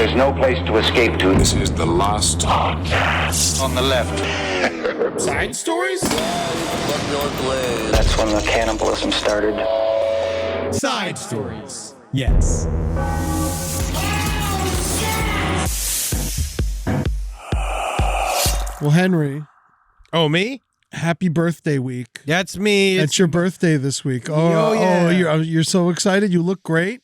There's no place to escape to. This is the last podcast. On the left. Side stories? That's when the cannibalism started. Side stories. Yes. Well, Henry. Oh, me? Happy birthday week. That's me. It's your birthday this week. Oh, yeah. You're so excited. You look great.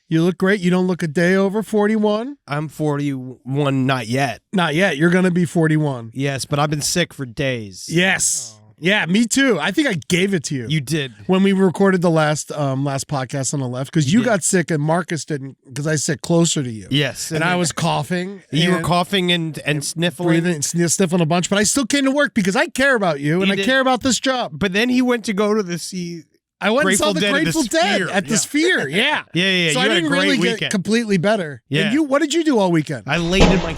You look great. You don't look a day over 41. I'm 41, not yet. Not yet. You're going to be 41. Yes, but I've been sick for days. Yes. Yeah, me too. I think I gave it to you. You did. When we recorded the last podcast on the left, because you got sick and Marcus didn't, because I sat closer to you. Yes. And I was coughing. You were coughing and sniffling. Breathing, sniffling a bunch, but I still came to work because I care about you and I care about this job. But then he went to go to the I went and saw the Grateful Dead at the Sphere. Yeah. Yeah. So you I didn't really weekend. get completely better. Yeah. And what did you do all weekend? I laid in my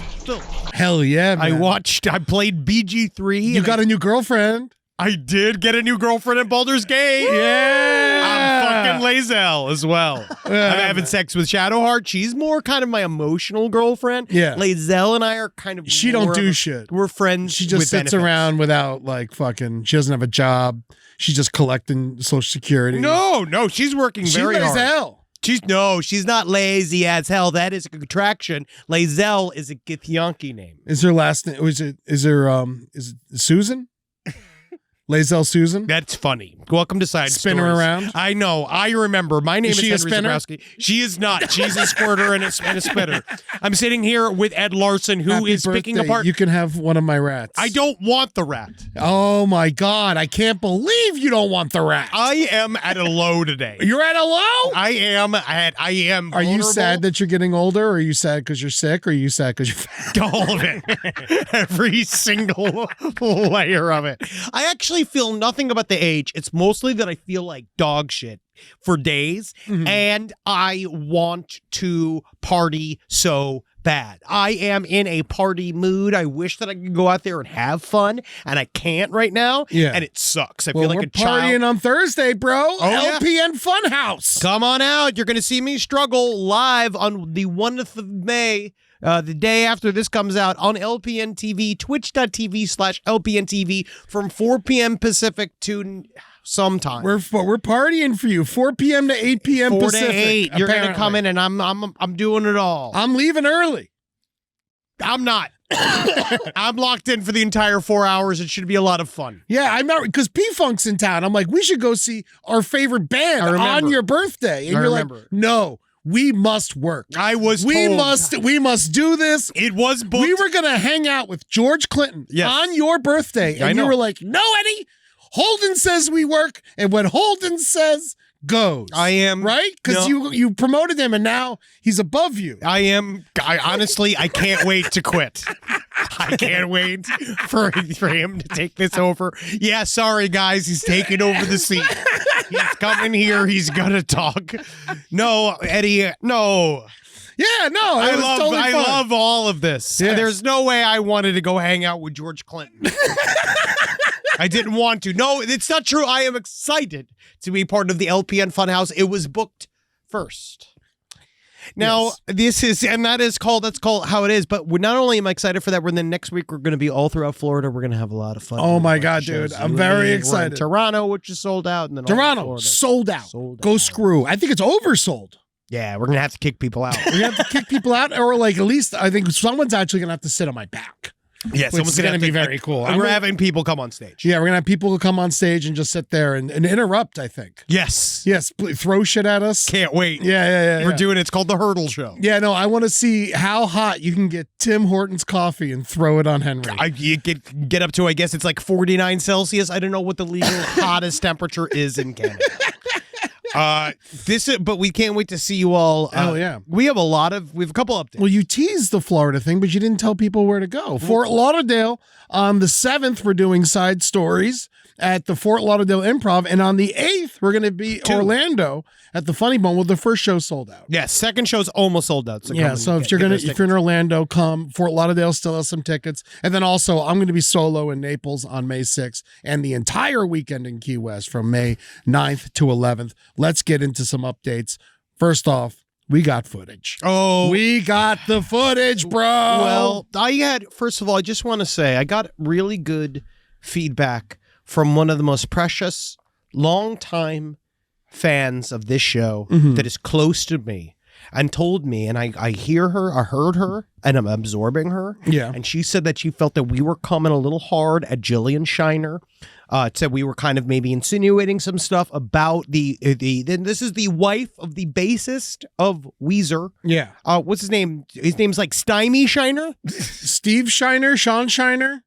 Hell yeah, man. I played BG3. You got a new girlfriend. I did get a new girlfriend in Baldur's Gate. Yeah. I'm fucking Lae'zel as well. I'm having sex with Shadowheart. She's more kind of my emotional girlfriend. Yeah. Lae'zel and I are kind of She don't do shit. We're friends. She just sits around without she doesn't have a job. She's just collecting Social Security. No, she's working very hard. She's lazy as hell. She's not lazy as hell. That is a contraction. Lae'zel is a Githyanki name. Is her last name? Is it Susan? Lae'zel Susan? That's funny. Welcome to Side Spin Stories. her around? I know. I remember. My name is she Henry a spinner? Zabrowski. She is not. She's a squirter and a spitter. I'm sitting here with Ed Larson, who Happy is picking birthday. apart. You can have one of my rats. I don't want the rat. Oh my God. I can't believe you don't want the rat. I am at a low today. You're at a low? I am. Are you Are you sad that you're getting older? Or are you sad because you're sick? Or are you sad because you're fat? All of it. Every single layer of it. I actually feel nothing about the age. It's mostly that I feel like dog shit for days, and I want to party so bad. I am in a party mood. I wish that I could go out there and have fun, and I can't right now. Yeah. And it sucks. I feel like we're a child. partying on Thursday, bro. yeah? LPN Funhouse. Come on out. You're going to see me struggle live on the 1st of May. The day after this comes out on LPN TV, twitch.tv/LPN TV from 4 p.m. Pacific to sometime. We're partying for you. 4 p.m. to 8 p.m. 4 Pacific. to 8. You're going to apparently. come in and I'm doing it all. I'm leaving early. I'm not. I'm locked in for the entire 4 hours. It should be a lot of fun. Yeah, I'm not, because P-Funk's in town. I'm like, we should go see our favorite band on your birthday. And you're like, no. We must work. I was we told. We must do this. It was booked. We were gonna hang out with George Clinton on your birthday, and you were like, "No, Eddie. Holden says we work, and when Holden says goes, I am right because you promoted him, and now he's above you. I honestly, I can't wait to quit. I can't wait for him to take this over. Yeah, sorry guys, he's taking over the seat. He's coming here. He's gonna talk. No, Eddie. No. Yeah, no. I love all of this. Yes. There's no way I wanted to go hang out with George Clinton. I didn't want to. No, it's not true. I am excited to be part of the LPN Funhouse. It was booked first. Now, that's called How It Is. But not only am I excited for that, next week we're going to be all throughout Florida. We're going to have a lot of fun. Oh my God, dude. I'm very excited. We're in Toronto, which is sold out. And then Toronto, sold out. Go screw. I think it's oversold. Yeah, we're going to have to kick people out. We have to kick people out, or at least I think someone's actually going to have to sit on my back. Yeah, someone's going to be very cool. We're having people come on stage. Yeah, we're going to have people who come on stage and just sit there and interrupt, I think. Yes. Yes, throw shit at us. Can't wait. Yeah. We're doing it's called the Hurdle Show. Yeah, no, I want to see how hot you can get Tim Hortons coffee and throw it on Henry. You get up to, I guess it's like 49 Celsius. I don't know what the legal hottest temperature is in Canada. But we can't wait to see you all. Oh yeah, we have a couple updates. Well, you teased the Florida thing, but you didn't tell people where to go. Fort Lauderdale on the 7th, we're doing Side Stories at the Fort Lauderdale Improv, and on the 8th, we're going to be Orlando at the Funny Bone. Well, the first show sold out. Yeah, second show's almost sold out. So if you're in Orlando, come. Fort Lauderdale still has some tickets, and then also I'm going to be solo in Naples on May 6th, and the entire weekend in Key West from May 9th to 11th. Let's get into some updates. First off, We got footage. Oh, We got the footage, bro. well, first of all, I just want to say I got really good feedback from one of the most precious, longtime fans of this show that is close to me and told me, and I hear her, I heard her, and I'm absorbing her. Yeah. And she said that she felt that we were coming a little hard at Jillian Shiner. Said we were kind of maybe insinuating some stuff about then this is the wife of the bassist of Weezer. Yeah. What's his name? His name's like Stymie Shiner. Steve Shiner, Sean Shiner,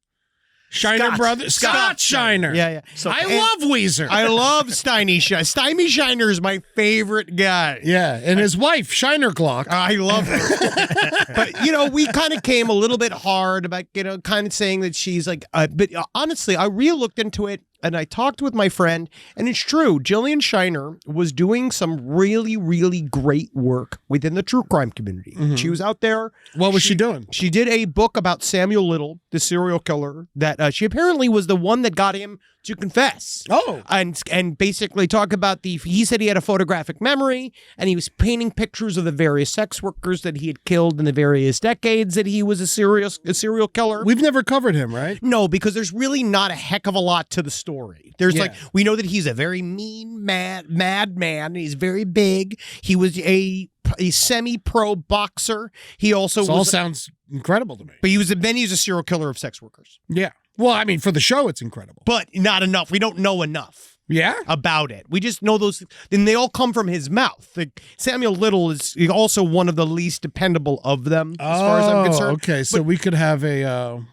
Shiner Scott. brother, Scott Shiner. Yeah. I love Weezer. I love Stymie Shiner. Stymie Shiner is my favorite guy. Yeah, and his wife, Shiner Glock. I love her. But, we kind of came a little bit hard about, kind of saying that she's like, but honestly, I really looked into it and I talked with my friend, and it's true. Jillian Shiner was doing some really, really great work within the true crime community. She was out there. What was she doing? She did a book about Samuel Little, the serial killer, that she apparently was the one that got him to confess. Oh. And basically talk about he said he had a photographic memory, and he was painting pictures of the various sex workers that he had killed in the various decades that he was a serial killer. We've never covered him, right? No, because there's really not a heck of a lot to the story. There's Yeah. we know that he's a very mean, mad man. He's very big. He was a semi-pro boxer. He also This all sounds incredible to me. but he was a serial killer of sex workers. Yeah. Well, I mean, for the show, it's incredible. But not enough. We don't know enough Yeah. about it. We just know those, and they all come from his mouth. Samuel Little is also one of the least dependable of them, as far as I'm concerned. Okay, so we could have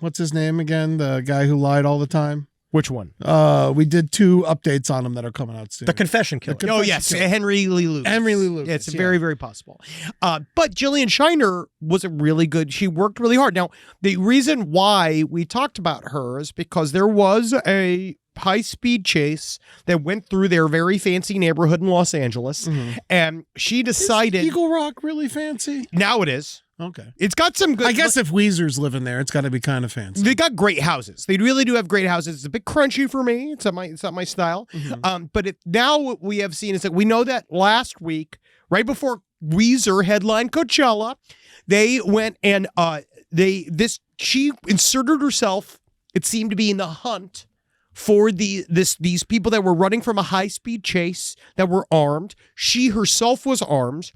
what's his name again? The guy who lied all the time. Which one? We did 2 updates on him that are coming out soon. The Confession Killer. Oh, yes. Henry Lee Lucas. Henry Lee Lucas, Yeah, it's yeah. very, very possible. But Jillian Shiner was a really good, she worked really hard. Now, the reason why we talked about her is because there was a high-speed chase that went through their very fancy neighborhood in Los Angeles, and she decided... Is Eagle Rock really fancy? Now it is. Okay. It's got some good... I guess if Weezer's living there, it's got to be kind of fancy. They got great houses. They really do have great houses. It's a bit crunchy for me. It's not my style. But now what we have seen is that we know that last week, right before Weezer headlined Coachella, they went and she inserted herself, it seemed to be in the hunt for these people that were running from a high-speed chase that were armed. She herself was armed.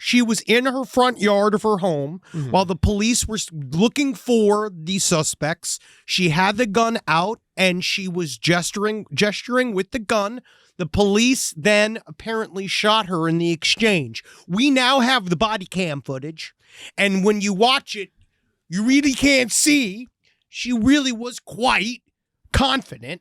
She was in her front yard of her home while the police were looking for the suspects. She had the gun out and she was gesturing with the gun. The police then apparently shot her in the exchange. We now have the body cam footage, and when you watch it, you really can't see. She really was quite confident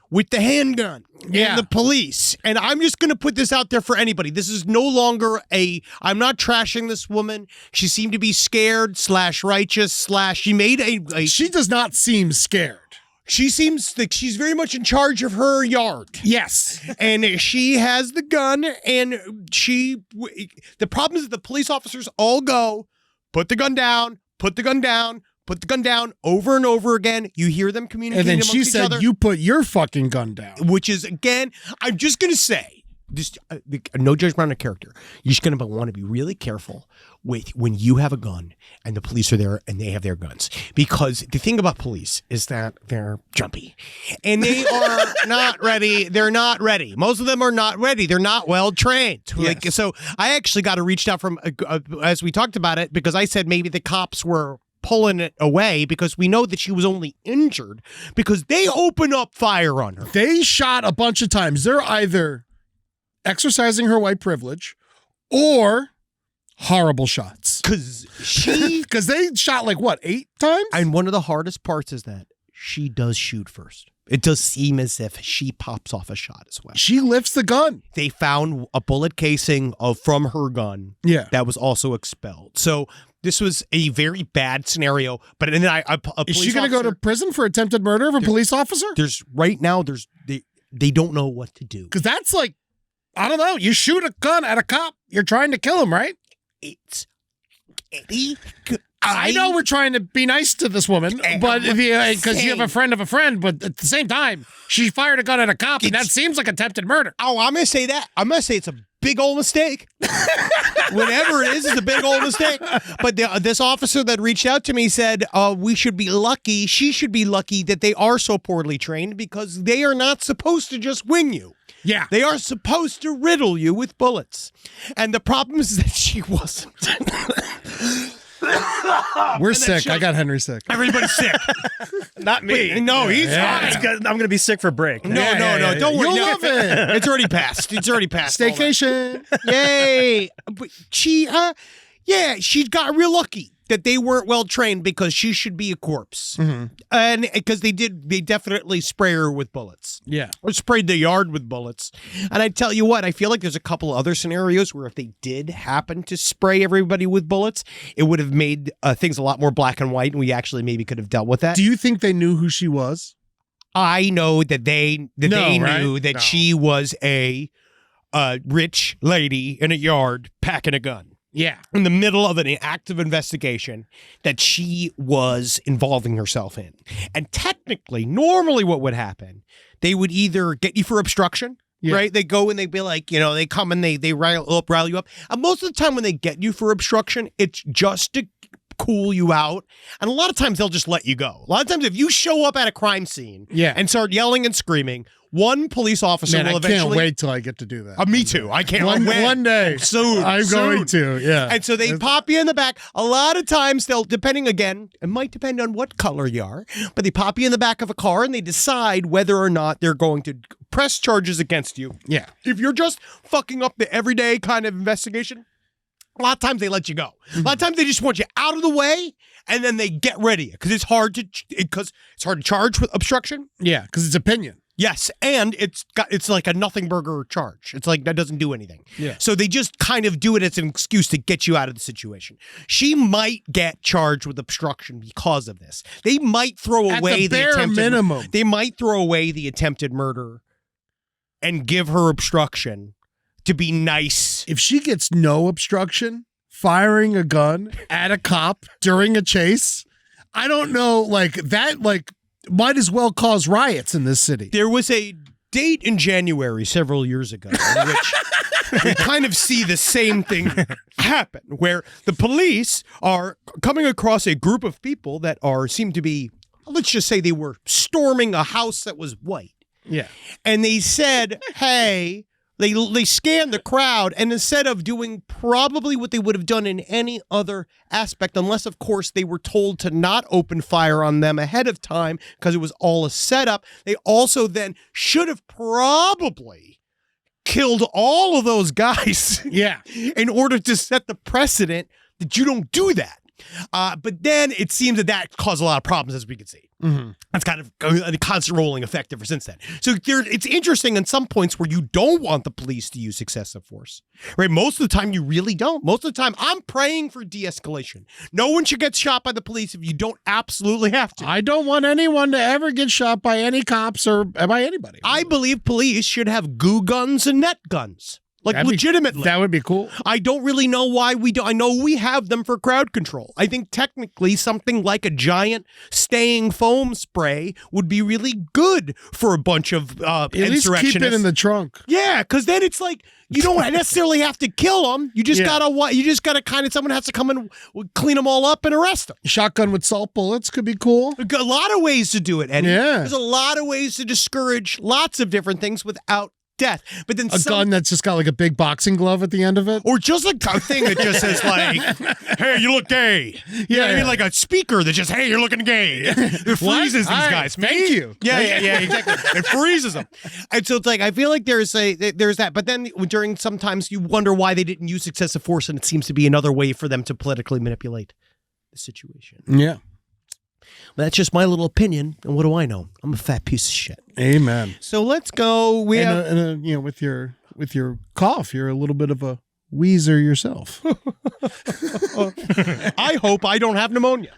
with the handgun and the police. And I'm just going to put this out there for anybody. This is no longer I'm not trashing this woman. She seemed to be scared / righteous / she made She does not seem scared. She seems like she's very much in charge of her yard. Yes. And she has the gun, and the problem is that the police officers all go, put the gun down, put the gun down, put the gun down over and over again. You hear them communicating And then amongst she each said, other. you put your fucking gun down. Which is, again, I'm just going to say, just no judgment on a character. You're just going to want to be really careful with when you have a gun and the police are there and they have their guns. Because the thing about police is that they're jumpy. And they are not ready. They're not ready. Most of them are not ready. They're not well trained. Yes. So I actually got reached out from, as we talked about it, because I said maybe the cops were pulling it away because we know that she was only injured because they open up fire on her. They shot a bunch of times. They're either exercising her white privilege or horrible shots. Because they shot like, what, 8 times? And one of the hardest parts is that she does shoot first. It does seem as if she pops off a shot as well. She lifts the gun. They found a bullet casing from her gun that was also expelled. So this was a very bad scenario. But then Is she going to go to prison for attempted murder of a police officer? They don't know what to do. Because that's like, I don't know. You shoot a gun at a cop. You're trying to kill him, right? I know we're trying to be nice to this woman, but because you have a friend of a friend, but at the same time, she fired a gun at a cop, and that seems like attempted murder. Oh, I'm going to say that. I'm going to say it's a big old mistake. Whatever it is a big old mistake. But this officer that reached out to me said, we should be lucky, she should be lucky that they are so poorly trained because they are not supposed to just wing you. Yeah. They are supposed to riddle you with bullets. And the problem is that she wasn't. We're sick. I got Henry sick. Everybody's sick. Not me. No, he's Yeah, fine. it's good. I'm going to be sick for break. No, don't worry. You'll No, love it. It's already passed. It's already passed. all that. Staycation. Yay. But she got real lucky that they weren't well trained because she should be a corpse. And because they definitely spray her with bullets. Yeah. Or sprayed the yard with bullets. And I tell you what, I feel like there's a couple other scenarios where if they did happen to spray everybody with bullets, it would have made things a lot more black and white, and we actually maybe could have dealt with that. Do you think they knew who she was? I know that they knew that she was a rich lady in a yard packing a gun. Yeah. In the middle of an active investigation that she was involving herself in. And technically, normally what would happen, they would either get you for obstruction, right? They go and they'd be like, they come and they rile you up. And most of the time when they get you for obstruction, it's just to cool you out. And a lot of times they'll just let you go. A lot of times if you show up at a crime scene and start yelling and screaming, one police officer will eventually... I can't wait till I get to do that. Me too. I can't wait. One day. Soon. I'm going to, yeah. And so they pop you in the back. A lot of times they'll, depending again, it might depend on what color you are, but they pop you in the back of a car and they decide whether or not they're going to press charges against you. Yeah. If you're just fucking up the everyday kind of investigation, a lot of times they let you go. A lot of times they just want you out of the way and then they get rid of you because it's hard to charge with obstruction. Yeah, because it's opinion. Yes, and it's like a nothing burger charge. It's like that doesn't do anything. Yeah. So they just kind of do it as an excuse to get you out of the situation. She might get charged with obstruction because of this. They might throw away the bare minimum. They might throw away the attempted murder and give her obstruction to be nice. If she gets no obstruction, firing a gun at a cop during a chase, I don't know, might as well cause riots in this city. There was a date in January several years ago in which we kind of see the same thing happen, where the police are coming across a group of people that seem to be, let's just say they were storming a house that was white. Yeah. And they said, hey, they scanned the crowd, and instead of doing probably what they would have done in any other aspect, unless, of course, they were told to not open fire on them ahead of time because it was all a setup, they also then should have probably killed all of those guys in order to set the precedent that you don't do that. But then it seems that caused a lot of problems, as we can see. That's kind of a constant rolling effect ever since then. So it's interesting in some points where you don't want the police to use excessive force, right? Most of the time, you really don't. Most of the time, I'm praying for de-escalation. No one should get shot by the police if you don't absolutely have to. I don't want anyone to ever get shot by any cops or by anybody. I believe police should have goo guns and net guns. Legitimately. That would be cool. I don't really know why we don't. I know we have them for crowd control. I think technically something like a giant staying foam spray would be really good for a bunch of At least insurrectionists. keep it in the trunk. Yeah, because then it's like you don't necessarily have to kill them. You just gotta kind of, someone has to come and clean them all up and arrest them. Shotgun with salt bullets could be cool. A lot of ways to do it, Eddie. Yeah. There's a lot of ways to discourage lots of different things without death. But then a gun that's just got like a big boxing glove at the end of it, or just like a thing that just says like, "Hey, you look gay." You know what I mean? Like a speaker that just, "Hey, you're looking gay." It freezes these guys. Thank you. Yeah, exactly. It freezes them. And so it's like I feel like there's that. But then during sometimes you wonder why they didn't use excessive force, and it seems to be another way for them to politically manipulate the situation. Yeah. That's just my little opinion, and what do I know? I'm a fat piece of shit. Amen. So let's go. With your cough, you're a little bit of a wheezer yourself. I hope I don't have pneumonia.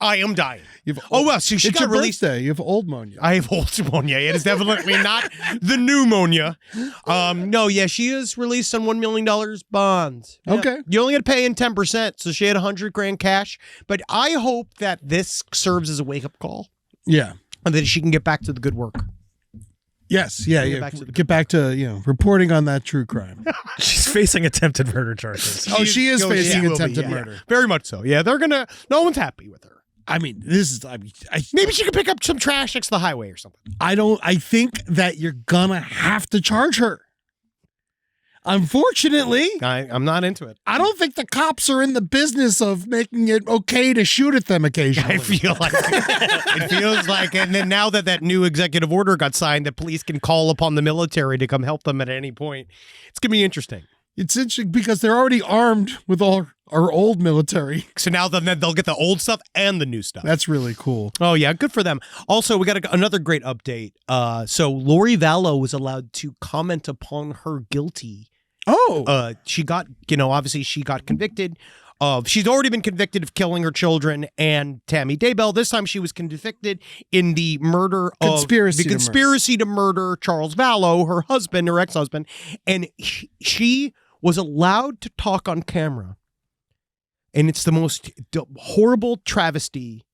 I am dying. So she it's got your released. Birthday. You have old pneumonia. I have old pneumonia. It is definitely not the pneumonia. She is released on $1 million bonds. Yeah. Okay. You only got to pay in 10%, so she had $100,000 cash. But I hope that this serves as a wake-up call. Yeah. And that she can get back to the good work. Yes, yeah, Get yeah. back to the Get back to reporting on that true crime. She's facing attempted murder charges. Oh, she is facing will be, attempted yeah. murder. Very much so. Yeah, no one's happy with her. I mean, this is. I mean, Maybe she could pick up some trash next to the highway or something. I think that you're gonna have to charge her. Unfortunately, I'm not into it. I don't think the cops are in the business of making it okay to shoot at them occasionally. I feel like it feels like, and then now that new executive order got signed, the police can call upon the military to come help them at any point. It's gonna be interesting. It's interesting because they're already armed with all our old military. So now then they'll get the old stuff and the new stuff. That's really cool. Oh yeah, good for them. Also, we got another great update. So Lori Vallow was allowed to comment upon her guilty. Oh, She got, obviously she got convicted of, she's already been convicted of killing her children and Tammy Daybell. This time she was convicted in the murder conspiracy to murder Charles Vallow, her husband, her ex-husband. And she was allowed to talk on camera. And it's the most horrible travesty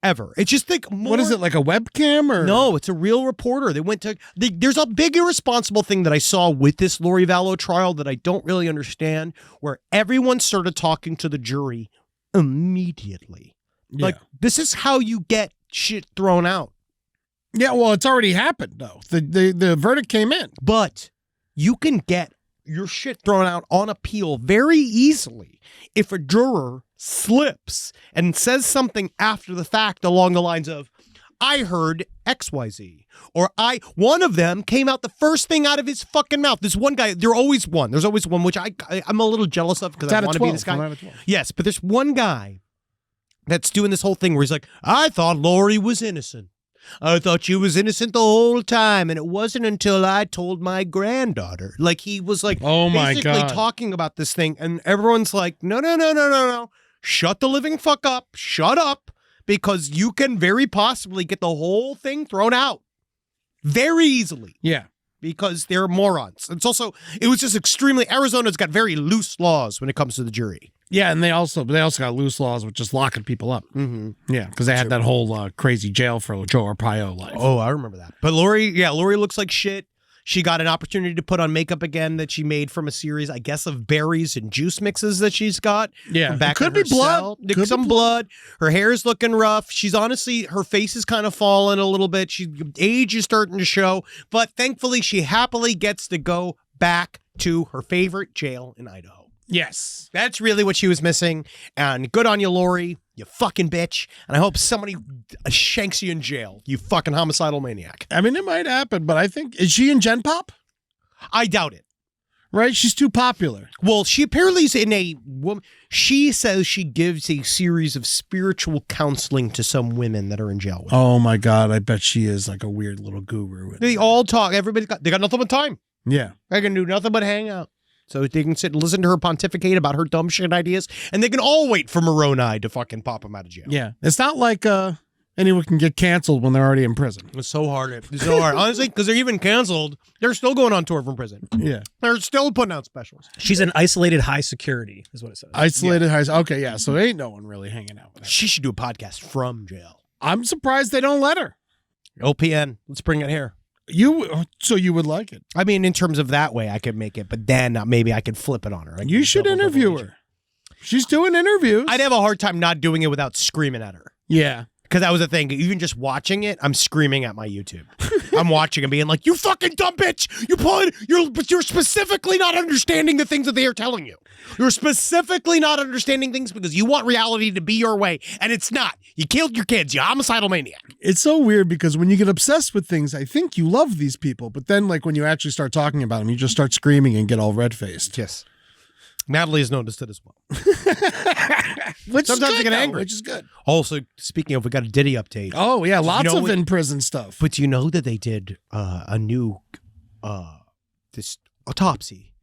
ever. It's just like what is it, like a webcam or no? It's a real reporter. There's a big irresponsible thing that I saw with this Lori Vallow trial that I don't really understand, where everyone started talking to the jury immediately. Yeah. Like, this is how you get shit thrown out. Yeah, well, it's already happened though. The verdict came in, but you can get your shit thrown out on appeal very easily if a juror slips and says something after the fact along the lines of, I heard XYZ, or one of them came out the first thing out of his fucking mouth. This one guy, there's always one, which I'm a little jealous of because I want to be this guy. Yes, but there's one guy that's doing this whole thing where he's like, I thought Lori was innocent. I thought she was innocent the whole time, and it wasn't until I told my granddaughter. Like, he was like, oh my basically God, talking about this thing, and everyone's like, no. Shut the living fuck up. Shut up, because you can very possibly get the whole thing thrown out very easily. Yeah. Because they're morons. It was just extremely, Arizona's got very loose laws when it comes to the jury. Yeah, and they also got loose laws with just locking people up. Mm-hmm. Yeah, because they had that whole crazy jail for Joe Arpaio life. Oh, I remember that. But Lori looks like shit. She got an opportunity to put on makeup again that she made from a series, I guess, of berries and juice mixes that she's got. Yeah, from back it could be blood. Some blood. Her hair is looking rough. She's honestly, her face is kind of fallen a little bit. Age is starting to show, but thankfully she happily gets to go back to her favorite jail in Idaho. Yes. That's really what she was missing. And good on you, Lori, you fucking bitch. And I hope somebody shanks you in jail, you fucking homicidal maniac. I mean, it might happen, but I think, is she in Gen Pop? I doubt it. Right? She's too popular. Well, she apparently is in a woman. She says she gives a series of spiritual counseling to some women that are in jail. Oh my God. I bet she is like a weird little guru. They all talk. They got nothing but time. Yeah. They can do nothing but hang out. So they can sit and listen to her pontificate about her dumb shit ideas, and they can all wait for Moroni to fucking pop them out of jail. Yeah. It's not like anyone can get canceled when they're already in prison. It's so hard. It's so hard. Honestly, because they're even canceled, they're still going on tour from prison. Yeah. They're still putting out specials. She's an isolated high security, is what it says. Isolated high. Okay, yeah. So ain't no one really hanging out with her. She should do a podcast from jail. I'm surprised they don't let her. OPN. Let's bring it here. So you would like it? I mean, in terms of that way, I could make it, but then maybe I could flip it on her. You should interview her. She's doing interviews. I'd have a hard time not doing it without screaming at her. Yeah. Because that was the thing. Even just watching it, I'm screaming at my YouTube. I'm watching and being like, you fucking dumb bitch. You're specifically not understanding the things that they are telling you. You're specifically not understanding things because you want reality to be your way. And it's not. You killed your kids. You homicidal maniac. It's so weird because when you get obsessed with things, I think you love these people. But then like when you actually start talking about them, you just start screaming and get all red-faced. Yes. Natalie has noticed it as well. Which sometimes is I good, get angry. which is good. Also, speaking of, we got a Diddy update. Oh yeah, lots of what, in-prison stuff. But you know that they did a new this autopsy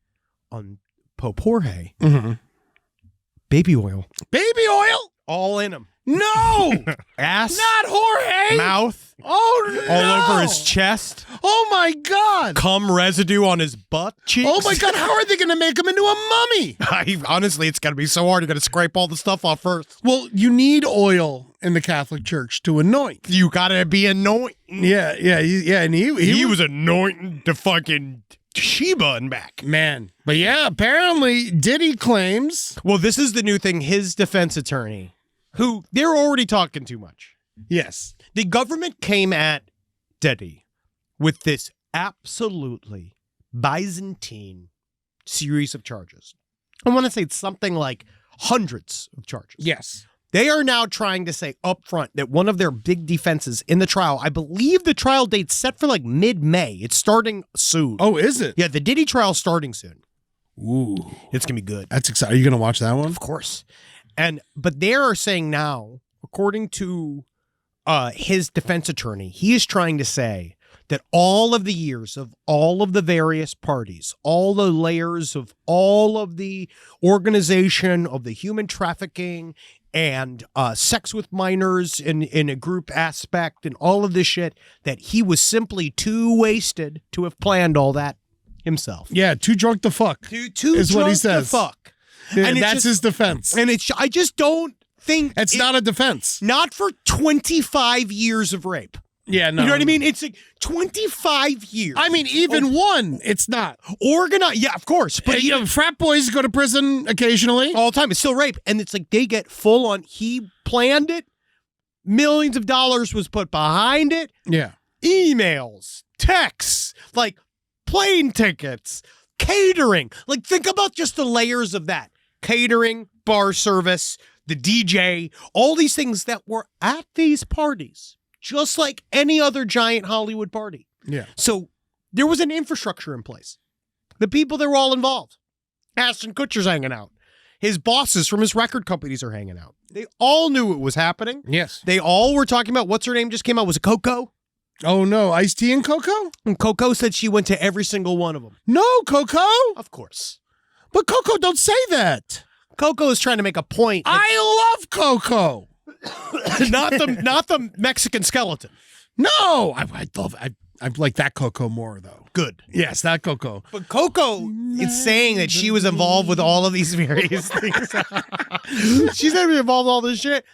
on Pope Jorge. Mm-hmm. Baby oil. Baby oil? All in him. No! Ass, Not Jorge! mouth, Oh, no! all over his chest, Oh, my God! cum residue on his butt cheeks. Oh, my God, how are they going to make him into a mummy? Honestly, it's got to be so hard. You got to scrape all the stuff off first. Well, you need oil in the Catholic Church to anoint. You got to be anointing. Yeah, and He was anointing the fucking Sheba and back. Man. But yeah, apparently Diddy claims. Well, this is the new thing. His defense attorney, who they're already talking too much. Yes. The government came at Diddy with this absolutely Byzantine series of charges. I want to say it's something like hundreds of charges. Yes. They are now trying to say up front that one of their big defenses in the trial, I believe the trial date's set for like mid-May. It's starting soon. Oh, is it? Yeah, the Diddy trial's starting soon. Ooh. It's going to be good. That's exciting. Are you going to watch that one? Of course. But they are saying now, according to his defense attorney, he is trying to say that all of the years of all of the various parties, all the layers of all of the organization of the human trafficking and sex with minors in a group aspect and all of this shit, that he was simply too wasted to have planned all that himself. Yeah, too drunk to fuck. Too is what he drunk to says. fuck. Yeah, And it's that's just- his defense. And I just don't think It's not a defense. not for 25 years of rape. Yeah, no. You know what I mean? It's like 25 years. I mean, even one, it's not. Organized. Yeah, of course. But But you know, frat boys go to prison occasionally. all the time, it's still rape. And it's like they get full on. He planned it. Millions of dollars was put behind it. Yeah. Emails, texts, like plane tickets, catering. Like think about just the layers of that. Catering, bar service, the DJ, all these things that were at these parties, just like any other giant Hollywood party. Yeah. So there was an infrastructure in place. The people that were all involved. Ashton Kutcher's hanging out. His bosses from his record companies are hanging out. They all knew it was happening. Yes. They all were talking about, what's her name just came out? Was it Coco? Oh, no. Ice-T and Coco? And Coco said she went to every single one of them. No, Coco. Of course. But Coco, don't say that. Coco is trying to make a point. I love Coco. Not the Mexican skeleton. No, I like that Coco more, though. Good. Yes, that Coco. But Coco is saying that she was involved with all of these various things. She's going to be involved with all this shit.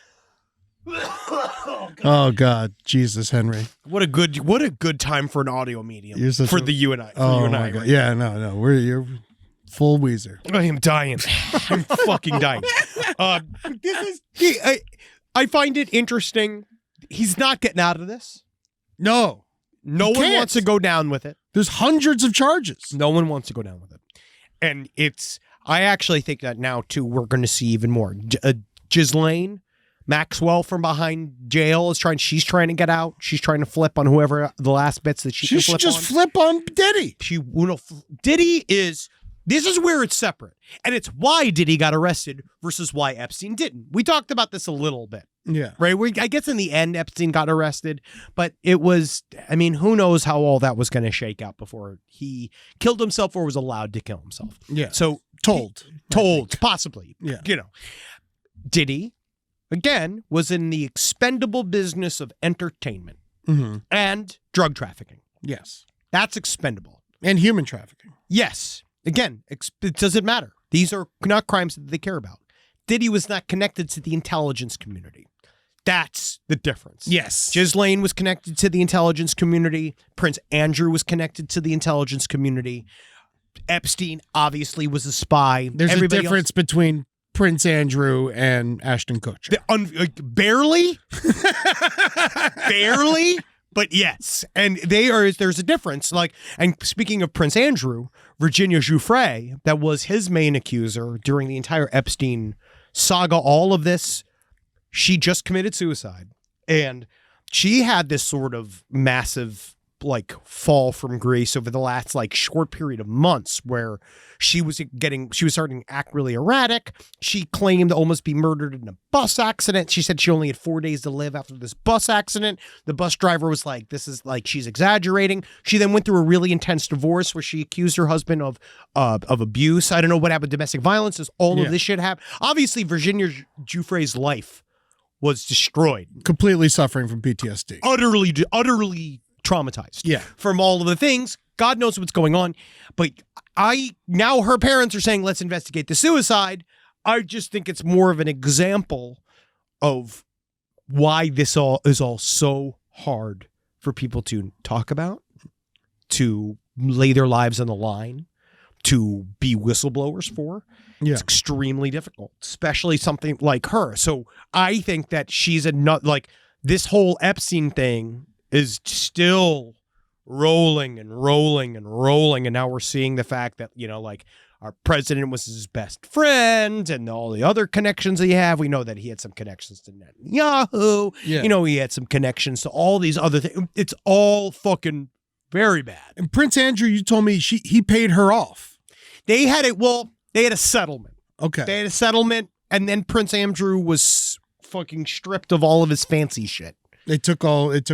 Oh God, Jesus, Henry. What a good time for an audio medium You're such for a- the you and I. For Oh you and my I. God. Right? Yeah, no. You're full Weezer. I am dying. I'm fucking dying. I find it interesting. He's not getting out of this. No, No He one can't. wants to go down with it. there's hundreds of charges. No one wants to go down with it. And I actually think that now, too, we're going to see even more. Ghislaine Maxwell from behind jail she's trying to get out. She's trying to flip on whoever the last bits that she She can should flip just on. flip on Diddy. Diddy this is where it's separate. And it's why Diddy got arrested versus why Epstein didn't. We talked about this a little bit. Yeah. Right? I guess in the end, Epstein got arrested, but it was, I mean, who knows how all that was going to shake out before he killed himself or was allowed to kill himself. Yeah. So Told, possibly. Yeah. You know, Diddy, again, was in the expendable business of entertainment Mm-hmm. and drug trafficking. Yes. That's expendable. And human trafficking. Yes. Again, it doesn't matter. These are not crimes that they care about. Diddy was not connected to the intelligence community. That's the difference. Yes. Ghislaine was connected to the intelligence community. Prince Andrew was connected to the intelligence community. Epstein obviously was a spy. There's Everybody a difference between Prince Andrew and Ashton Kutcher. Barely. Barely. But yes, and there's a difference. Like, and speaking of Prince Andrew, Virginia Giuffre, that was his main accuser during the entire Epstein saga, all of this, she just committed suicide. And she had this sort of massive like fall from grace over the last like short period of months where she was starting to act really erratic. She claimed to almost be murdered in a bus accident. She said she only had 4 days to live after this bus accident. The bus driver was like, this is like, she's exaggerating. She then went through a really intense divorce where she accused her husband of abuse. I don't know what happened, domestic violence, as all of this shit happened. Obviously, Virginia Giuffre's life was destroyed. Completely suffering from PTSD. Utterly traumatized from all of the things. God knows what's going on. But now her parents are saying, let's investigate the suicide. I just think it's more of an example of why this is all so hard for people to talk about, to lay their lives on the line, to be whistleblowers for. Yeah. It's extremely difficult, especially something like her. So I think that she's like this whole Epstein thing is still rolling and rolling and rolling. And now we're seeing the fact that, like our president was his best friend and all the other connections he have. We know that he had some connections to Netanyahu. Yeah. He had some connections to all these other things. It's all fucking very bad. And Prince Andrew, you told me he paid her off. They had a settlement. Okay. They had a settlement, and then Prince Andrew was fucking stripped of all of his fancy shit. They took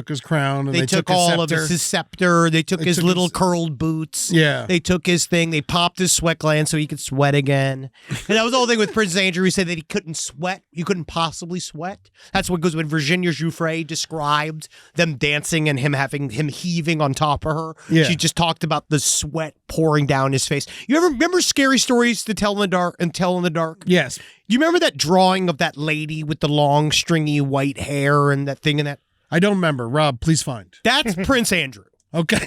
his crown, and they took all of his scepter. They took his little curled boots. Yeah. They took his thing. They popped his sweat gland so he could sweat again. And that was the whole thing with Prince Andrew. He said that he couldn't sweat. You couldn't possibly sweat. That's what goes when Virginia Giuffre described them dancing and him heaving on top of her. Yeah. She just talked about the sweat pouring down his face. You ever remember Scary Stories to Tell in the Dark and Tell in the Dark? Yes. You remember that drawing of that lady with the long, stringy white hair and that thing and that? I don't remember. Rob, please find. That's Prince Andrew. Okay.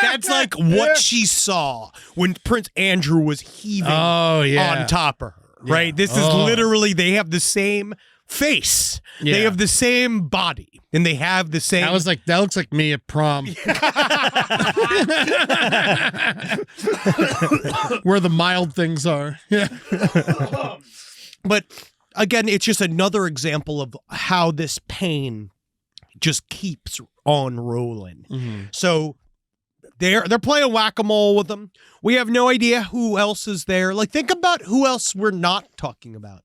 That's like what she saw when Prince Andrew was heaving on top of her, right? This is literally, they have the same face. Yeah. They have the same body. And they have the same... That looks like me at prom. Where the mild things are. Yeah. But again, it's just another example of how this pain just keeps on rolling. Mm-hmm. So they're playing whack-a-mole with them. We have no idea who else is there. Like, think about who else we're not talking about.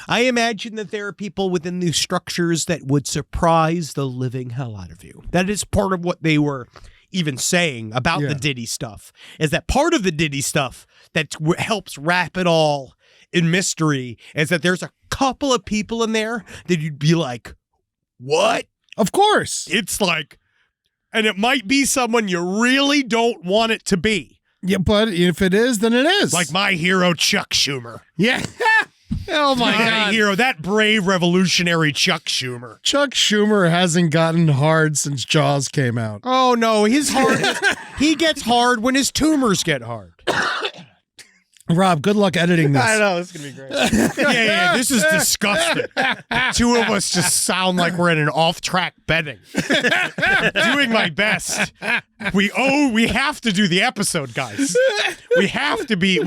I imagine that there are people within these structures that would surprise the living hell out of you. That is part of what they were even saying about the Diddy stuff, is that part of the Diddy stuff that helps wrap it all in mystery is that there's a couple of people in there that you'd be like, what? Of course. It's like, and it might be someone you really don't want it to be. Yeah, but if it is, then it is. Like my hero, Chuck Schumer. Yeah. Oh my God. Hero, that brave revolutionary Chuck Schumer. Chuck Schumer hasn't gotten hard since Jaws came out. Oh no, his hard he gets hard when his tumors get hard. Rob, good luck editing this. I know, this is going to be great. Yeah, this is disgusting. Two of us just sound like we're in an off-track betting. Doing my best. We have to do the episode, guys. We have to be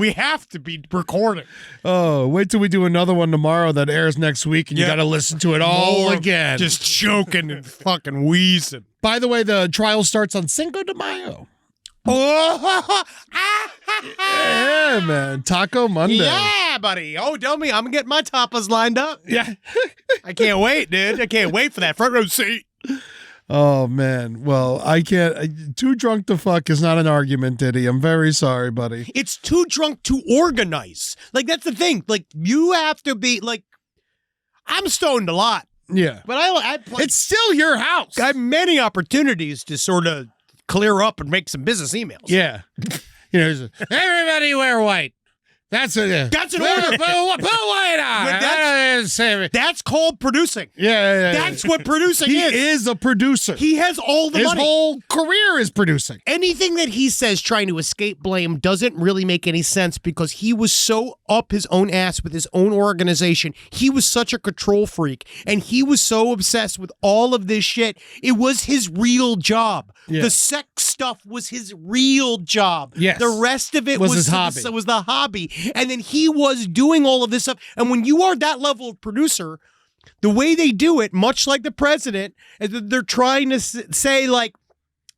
recording. Oh, wait till we do another one tomorrow that airs next week, and you got to listen to it all again. Just choking and fucking wheezing. By the way, the trial starts on Cinco de Mayo. Yeah, man. Taco Monday. Yeah, buddy. Oh, tell me, I'm getting my tapas lined up. Yeah. I can't wait, dude. I can't wait for that front row seat. Oh, man. Well, I can't. Too drunk to fuck is not an argument, Diddy. I'm very sorry, buddy. It's too drunk to organize. Like, that's the thing. Like, you have to be, like, I'm stoned a lot. Yeah. But it's still your house. I have many opportunities to sort of clear up and make some business emails. Yeah. Everybody wear white. That's an order. Put white on. That's called producing. Yeah. That's what producing is. He is a producer. He has all the money. His whole career is producing. Anything that he says trying to escape blame doesn't really make any sense because he was so up his own ass with his own organization. He was such a control freak, and he was so obsessed with all of this shit. It was his real job. Yeah. The sex stuff was his real job. Yes. The rest of it was his hobby. It was the hobby. And then he was doing all of this stuff. And when you are that level of producer, the way they do it, much like the president, is that they're trying to say, like,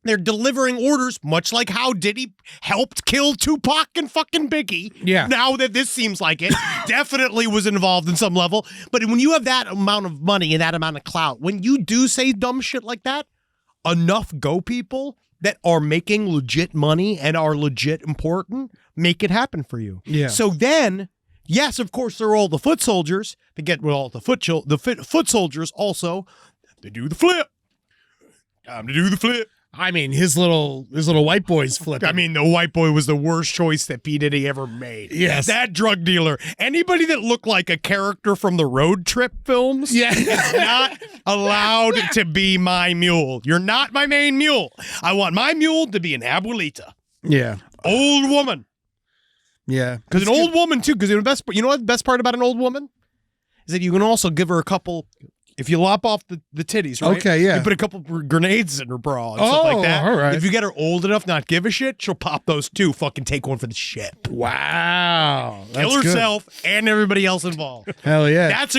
They're delivering orders, much like how Diddy helped kill Tupac and fucking Biggie. Yeah. Now that this seems like it, definitely was involved in some level. But when you have that amount of money and that amount of clout, when you do say dumb shit like that, enough go people that are making legit money and are legit important make it happen for you. Yeah. So then, yes, of course, there are all the foot soldiers. But get all the foot soldiers also. They do the flip. Time to do the flip. I mean, his little white boy's flipping. I mean, the white boy was the worst choice that P. Diddy ever made. Yes. That drug dealer. Anybody that looked like a character from the road trip films is not allowed to be my mule. You're not my main mule. I want my mule to be an abuelita. Yeah. Old woman. Yeah. Because an old woman, too, because you know what the best part about an old woman? Is that you can also give her a couple... If you lop off the titties, right? Okay, yeah. You put a couple grenades in her bra and stuff like that. All right. If you get her old enough not give a shit, she'll pop those too. Fucking take one for the ship. Wow. That's Kill good. herself and everybody else involved. Hell yeah. That's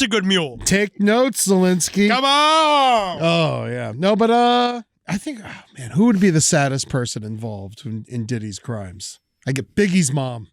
a good mule. Take notes, Zelensky. Come on. Oh, yeah. No, but I think, oh, man, who would be the saddest person involved in Diddy's crimes? I get Biggie's mom.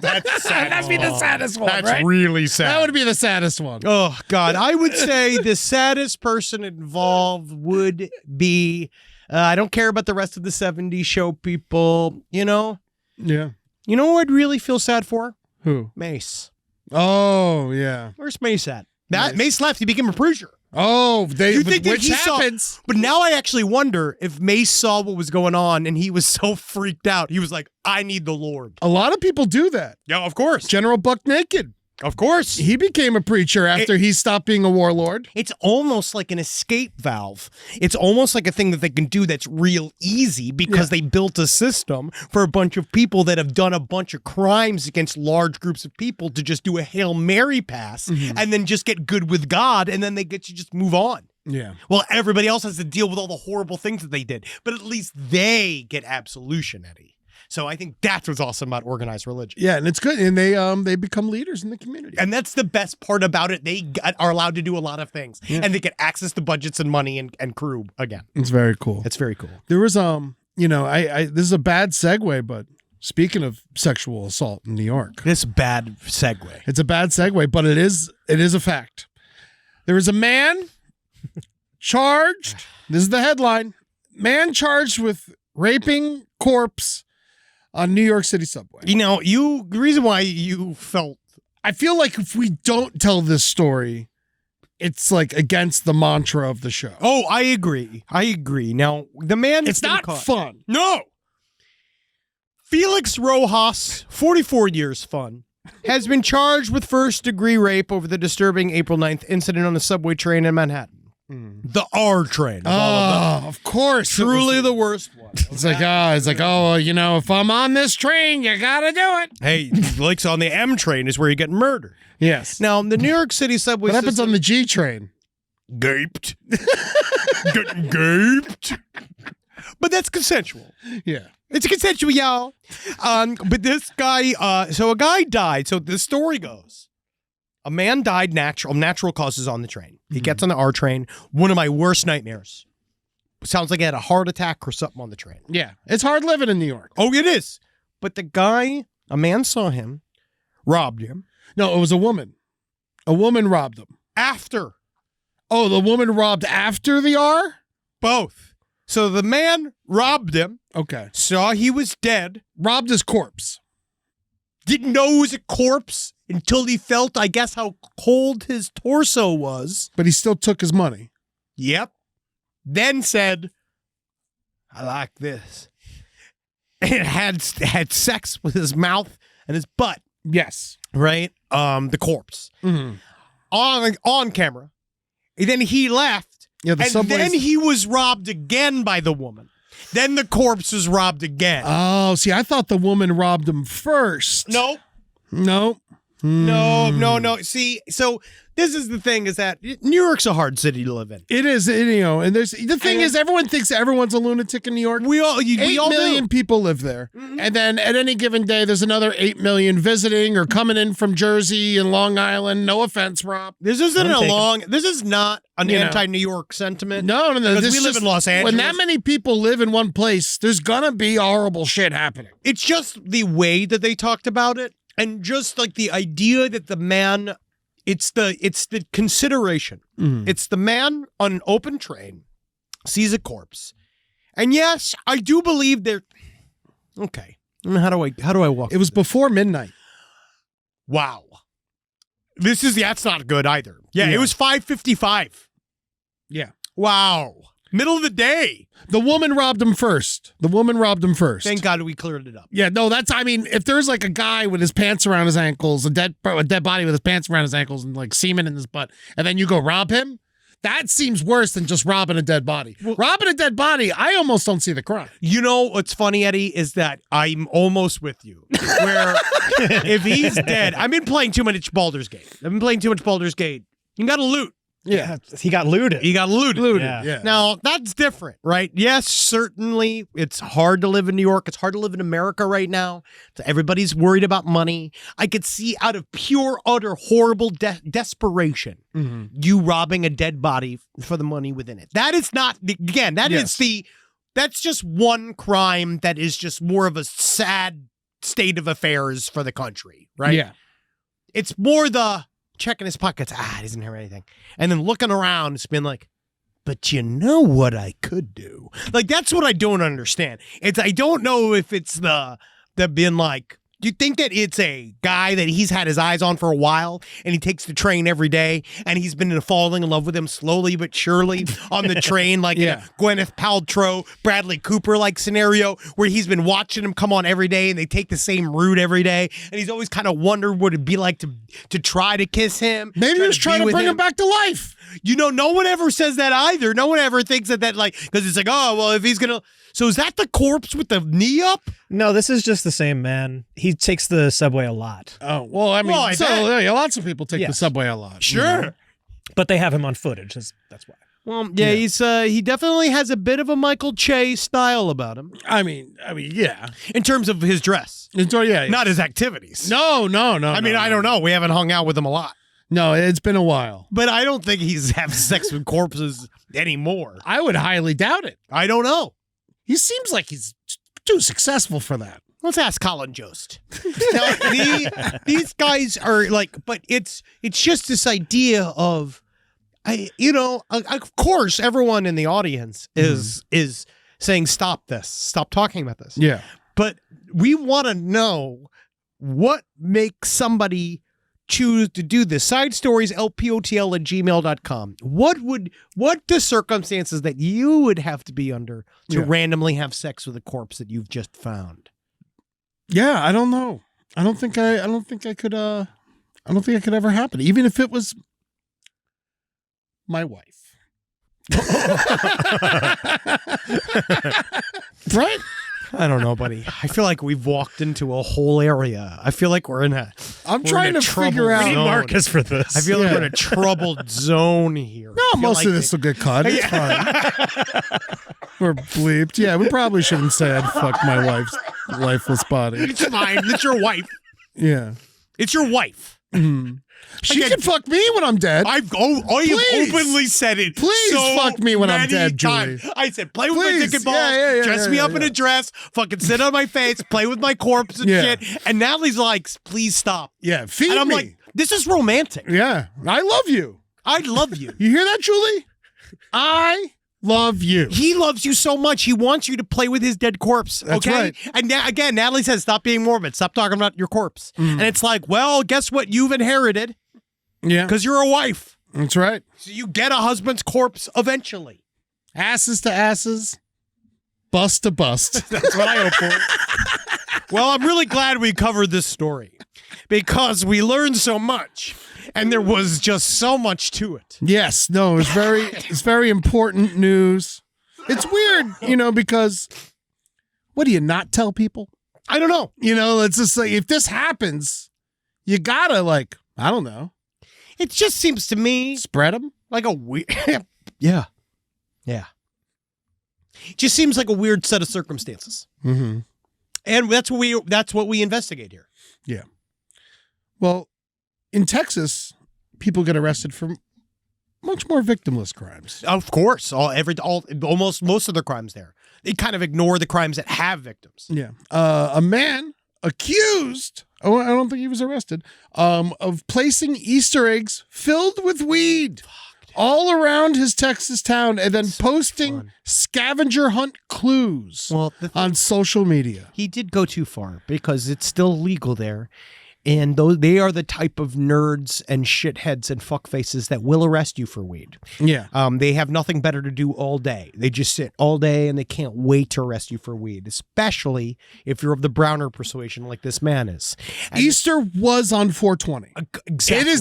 That's sad. That'd be the saddest one, That's right? really sad. That would be the saddest one. Oh, God. I would say the saddest person involved would be, I don't care about the rest of the 70s show people, you know? Yeah. You know who I'd really feel sad for? Who? Mace. Oh, yeah. Where's Mace at? Mace left. He became a preacher. Oh, You think that which he saw- happens. But now I actually wonder if Mace saw what was going on and he was so freaked out. He was like, I need the Lord. A lot of people do that. Yeah, of course. General Buck Naked. Of course. He became a preacher after he stopped being a warlord. It's almost like an escape valve. It's almost like a thing that they can do that's real easy because they built a system for a bunch of people that have done a bunch of crimes against large groups of people to just do a Hail Mary pass and then just get good with God and then they get to just move on. Yeah. Well, everybody else has to deal with all the horrible things that they did, but at least they get absolution, Eddie. So I think that's what's awesome about organized religion. Yeah, and it's good. And they become leaders in the community. And that's the best part about it. They are allowed to do a lot of things. And they get access to budgets and money and crew again. It's very cool. It's very cool. There was you know, I this is a bad segue, but speaking of sexual assault in New York. This bad segue. It's a bad segue, but it is a fact. There was a man charged. This is the headline. Man charged with raping corpse on New York City subway. You know, the reason why you felt... I feel like if we don't tell this story, it's like against the mantra of the show. Oh, I agree. Now, the man... It's not fun. No! Felix Rojas, 44 years fun, has been charged with first-degree rape over the disturbing April 9th incident on a subway train in Manhattan. The R train. Of course. Truly the worst one. It's like, oh, you know, if I'm on this train, you gotta do it. Hey, Felix on the M train is where you get murdered. Yes. Now, the New York City subway What happens system... on the G train? Gaped. Getting gaped. But that's consensual. Yeah. It's consensual, y'all. But this guy, so a guy died. So the story goes, a man died natural causes on the train. He gets on the R train. One of my worst nightmares. Sounds like he had a heart attack or something on the train. Yeah. It's hard living in New York. Oh, it is. But the guy, a man saw him, robbed him. No, it was a woman. A woman robbed him. After. Oh, the woman robbed after the R? Both. So the man robbed him. Okay. Saw he was dead. Robbed his corpse. Didn't know it was a corpse until he felt, I guess, how cold his torso was. But he still took his money. Yep. Then said, I like this. And had sex with his mouth and his butt. Yes. Right? The corpse. Mm-hmm. On camera. And then he left. Yeah, and then he was robbed again by the woman. Then the corpse was robbed again. Oh, see, I thought the woman robbed him first. No. No. No. See, so this is the thing: is that New York's a hard city to live in. It is, and there's the thing is, everyone thinks everyone's a lunatic in New York. We all 8 million do. people live there, and then at any given day, there's another 8 million visiting or coming in from Jersey and Long Island. No offense, Rob. This isn't This is not an anti-New York sentiment. No. Because This we live just- in Los Angeles. When that many people live in one place, there's gonna be horrible shit happening. It's just the way that they talked about it, and just like the idea that the man, it's the consideration. It's the man on an open train sees a corpse, and yes, I do believe they're okay. How do I walk? It was before midnight. Wow. That's not good either. Yeah. It was 5:55. Yeah. Wow. Middle of the day. The woman robbed him first. Thank God we cleared it up. Yeah, no, if there's like a guy with his pants around his ankles, a dead body with his pants around his ankles and like semen in his butt, and then you go rob him, that seems worse than just robbing a dead body. Robbing a dead body, I almost don't see the crime. You know what's funny, Eddie, is that I'm almost with you. Where if he's dead, I've been playing too much Baldur's Gate. You got to loot. Yeah. He got looted. Yeah. Now, that's different, right? Yes, certainly, it's hard to live in New York. It's hard to live in America right now. So everybody's worried about money. I could see out of pure, utter, horrible desperation, you robbing a dead body for the money within it. That is not, again, that's just one crime that is just more of a sad state of affairs for the country, right? Yeah. It's more the checking his pockets. He doesn't have anything. And then looking around, it's been like, but you know what I could do? Like, that's what I don't understand. I don't know if it's the being like, do you think that it's a guy that he's had his eyes on for a while and he takes the train every day and he's been falling in love with him slowly but surely on the train, like in a Gwyneth Paltrow, Bradley Cooper like scenario where he's been watching him come on every day and they take the same route every day and he's always kind of wondered what it'd be like to try to kiss him. Maybe he was trying to bring him back to life. You know, no one ever says that either. No one ever thinks that like, because it's like, oh, well, if he's going to. So is that the corpse with the knee up? No, this is just the same man. He takes the subway a lot. Oh, well, I mean, lots of people take the subway a lot. Sure. You know? But they have him on footage. That's why. Well, yeah, he definitely has a bit of a Michael Che style about him. I mean, yeah. In terms of his dress. Not his activities. No. I mean, I don't know. We haven't hung out with him a lot. No, it's been a while. But I don't think he's having sex with corpses anymore. I would highly doubt it. I don't know. He seems like he's too successful for that. Let's ask Colin Jost. Now, these guys are like, but it's just this idea of, of course, everyone in the audience is saying, stop this, stop talking about this. Yeah. But we want to know what makes somebody choose to do this. Side stories, lpotl@gmail.com. What the circumstances that you would have to be under to randomly have sex with a corpse that you've just found? Yeah, I don't know. I don't think I could ever happen, even if it was my wife. Right? I don't know, buddy. I feel like we've walked into a whole area. I feel like we're trying to figure out. We need Marcus for this. I feel like we're in a troubled zone here. No, most of this will get cut. It's fine. We're bleeped. Yeah, we probably shouldn't say I'd fuck my wife's lifeless body. It's fine. It's your wife. Yeah. It's your wife. Mm-hmm. She can fuck me when I'm dead. I've openly said it. Please fuck me when I'm dead, Julie. I said, play with my dick and balls, dress me up in a dress, fucking sit on my face, play with my corpse and shit. And Natalie's like, please stop. Yeah, feed and I'm me. like, this is romantic. Yeah, I love you. I love you. You hear that, Julie? I love you. He loves you so much. He wants you to play with his dead corpse. That's okay. Right. And again, Natalie says, stop being morbid. Stop talking about your corpse. And it's like, well, guess what? You've inherited. Yeah. Because you're a wife. That's right. So you get a husband's corpse eventually. Asses to asses. Bust to bust. That's what I hope for. Well, I'm really glad we covered this story because we learned so much and there was just so much to it. Yes. No, it's very important news. It's weird, because what do you not tell people? I don't know. It's just like, if this happens, you gotta I don't know, It just seems to me spread them. like a weird. Yeah. Yeah. It just seems like a weird set of circumstances. Mm-hmm. And that's what we investigate here. Yeah. Well, in Texas, people get arrested for much more victimless crimes. Of course. Almost most of the crimes there. They kind of ignore the crimes that have victims. Yeah. A man accused, oh, I don't think he was arrested, of placing Easter eggs filled with weed all around his Texas town and then posting fun. scavenger hunt clues on social media. He did go too far because it's still legal there. And they are the type of nerds and shitheads and fuckfaces that will arrest you for weed. Yeah. They have nothing better to do all day. They just sit all day and they can't wait to arrest you for weed, especially if you're of the browner persuasion like this man is. And Easter was on 420. exactly.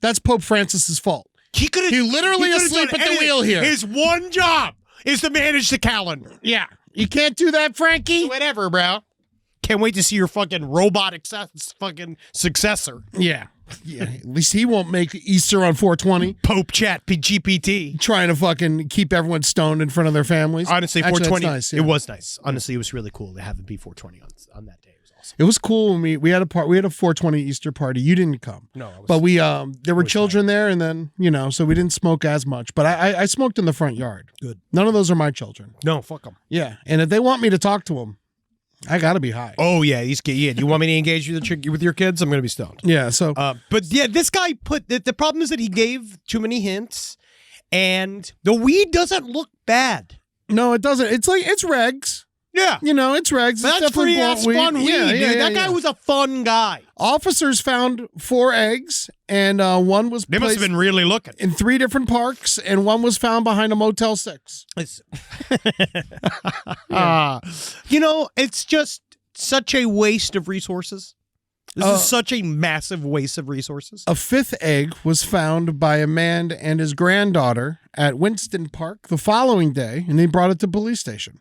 That's Pope Francis's fault. He literally asleep at the wheel here. His one job is to manage the calendar. Yeah. You can't do that, Frankie? Whatever, bro. Can't wait to see your fucking robotic fucking successor. Yeah. Yeah. At least he won't make Easter on 420. Pope Chat GPT. Trying to fucking keep everyone stoned in front of their families. Honestly, Actually, 420. that's nice, yeah. It was nice. Honestly, it was really cool to have it be 420 on that day. It was awesome. It was cool when we had a 420 Easter party. You didn't come. No, but there were children there, and then so we didn't smoke as much. But I smoked in the front yard. Good. None of those are my children. No, fuck them. Yeah, and if they want me to talk to them, I gotta be high. Oh yeah, you want me to engage with your kids? I'm gonna be stoned. Yeah. So, but yeah, this guy the problem is that he gave too many hints, and the weed doesn't look bad. no, it doesn't. It's regs. Yeah. It's regs. That's it's definitely free ass blunt fun weed, Yeah, dude. yeah, That guy was a fun guy. Officers found 4 eggs, and one was They must have placed been really looking. in 3 different parks, and one was found behind a Motel 6. It's it's just such a waste of resources. This is such a massive waste of resources. A 5th egg was found by a man and his granddaughter at Winston Park the following day, and they brought it to police station.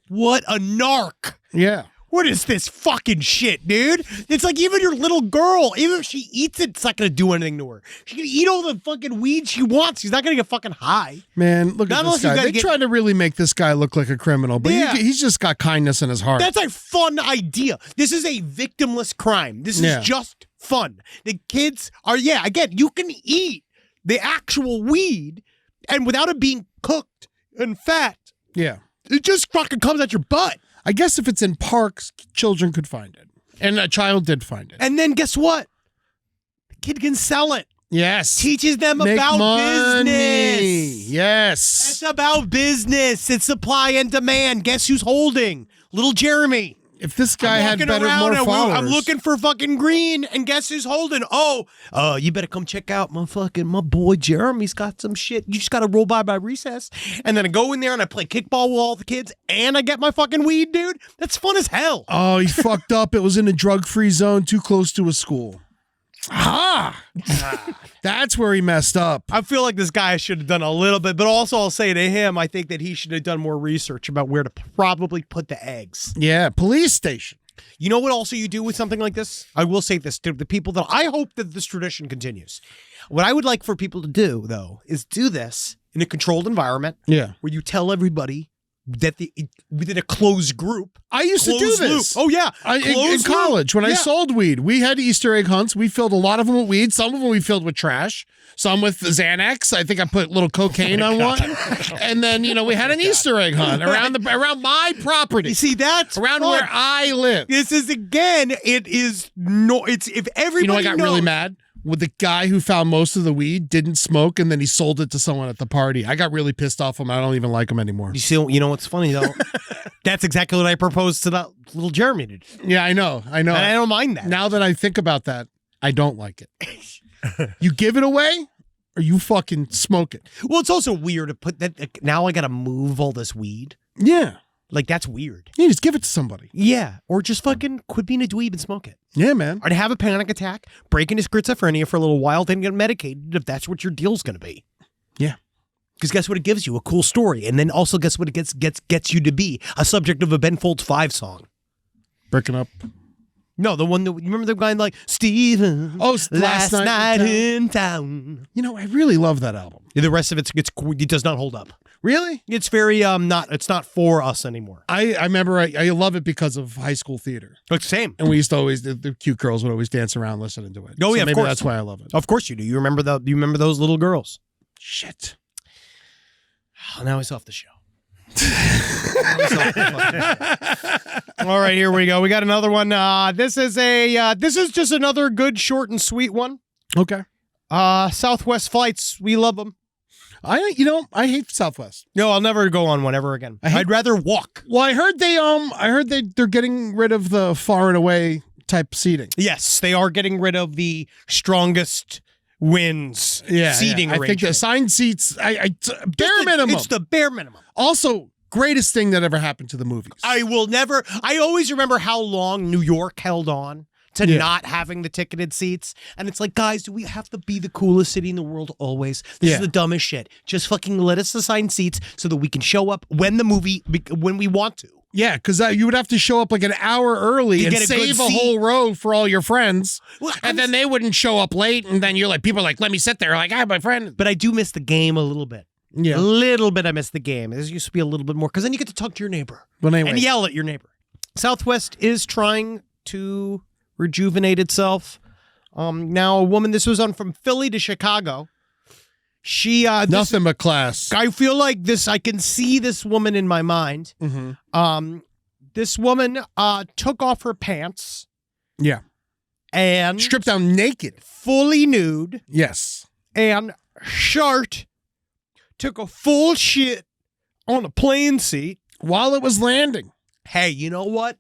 What a narc. Yeah. What is this fucking shit, dude? It's like even your little girl, even if she eats it, it's not going to do anything to her. She can eat all the fucking weed she wants. She's not going to get fucking high. Man, look Not at this unless you guy. gotta They get- tried to really make this guy look like a criminal, but Yeah. he's just got kindness in his heart. That's a fun idea. This is a victimless crime. This is Yeah. just fun. The kids are, again, you can eat the actual weed and without it being cooked and fat, Yeah. it just fucking comes out your butt. I guess if it's in parks, children could find it. And a child did find it. And then guess what? The kid can sell it. Yes. Teaches them Make about money. business. Yes. It's about business. It's supply and demand. Guess who's holding? Little Jeremy. If this guy had Walking better, around more and followers. I'm looking for fucking green, and guess who's holding? Oh, you better come check out my boy Jeremy's got some shit. You just gotta roll by recess, and then I go in there and I play kickball with all the kids, and I get my fucking weed, dude. That's fun as hell. Oh, he fucked up. It was in a drug-free zone too close to a school. That's where he messed up. I feel like this guy should have done a little bit, but also I'll say to him, I think that he should have done more research about where to probably put the eggs. Yeah, police station. You know what also you do with something like this? I will say this to the people that I hope that this tradition continues. What I would like for people to do, though, is do this in a controlled environment Yeah. where you tell everybody that within a closed group. I used to do Closed this. loop. Oh, yeah. In Closed loop. college, when I Yeah. sold weed, we had Easter egg hunts. We filled a lot of them with weed. Some of them we filled with trash. Some with Xanax. I think I put a little cocaine on one. And then, we had an Easter egg hunt around my property. You see, that's around fun. where I live. This is, again, it's if everybody I got knows, really mad? With the guy who found most of the weed, didn't smoke, and then he sold it to someone at the party. I got really pissed off him. I don't even like him anymore. You know what's funny, though? That's exactly what I proposed to that little Jeremy to do. Yeah, I know. And I don't mind that. Now that I think about that, I don't like it. You give it away, or you fucking smoke it. Well, it's also weird to put that. Now I got to move all this weed. Yeah. Like, that's weird. Yeah, just give it to somebody. Yeah. Or just fucking quit being a dweeb and smoke it. Yeah, man. Or to have a panic attack, break into schizophrenia for a little while, then get medicated if that's what your deal's going to be. Yeah. Because guess what it gives you? A cool story. And then also guess what it gets you to be? A subject of a Ben Folds 5 song. Breaking up No, the one that you remember the guy like Steven. Oh, last night in town. You know, I really love that album. The rest of it does not hold up. Really? It's very it's not for us anymore. I remember I love it because of high school theater. Like same. And we used to always the cute girls would always dance around listening to it. Oh, yeah, of maybe course. that's why I love it. Of course you do. You remember those little girls? Shit. Oh, now he's off the show. All right, here we go. We got another one. This is just another good, short and sweet one. Okay. Southwest flights, we love them. I hate Southwest. No, I'll never go on one ever again. I'd rather walk. Well, I heard they're getting rid of the far and away type seating. Yes, they are getting rid of the strongest wins seating I think the arrangement. assigned seats, bare minimum. It's the bare minimum. Also, greatest thing that ever happened to the movies. I always remember how long New York held on to not having the ticketed seats. And it's like, guys, do we have to be the coolest city in the world always? This is the dumbest shit. Just fucking let us assign seats so that we can show up when we want to. Yeah, because you would have to show up like an hour early and save a whole row for all your friends. Well, and then they wouldn't show up late. And then people are like, let me sit there. Like, I have my friend. But I do miss the game a little bit. Yeah. A little bit I miss the game. There used to be a little bit more because then you get to talk to your neighbor But anyway. and yell at your neighbor. Southwest is trying to rejuvenate itself. Now a woman, this was on from Philly to Chicago. She nothing but class. I feel like this. I can see this woman in my mind. Mm-hmm. This woman took off her pants. Yeah. And stripped down naked, fully nude. Yes. And took a full shit on a plane seat while it was landing. Hey, you know what?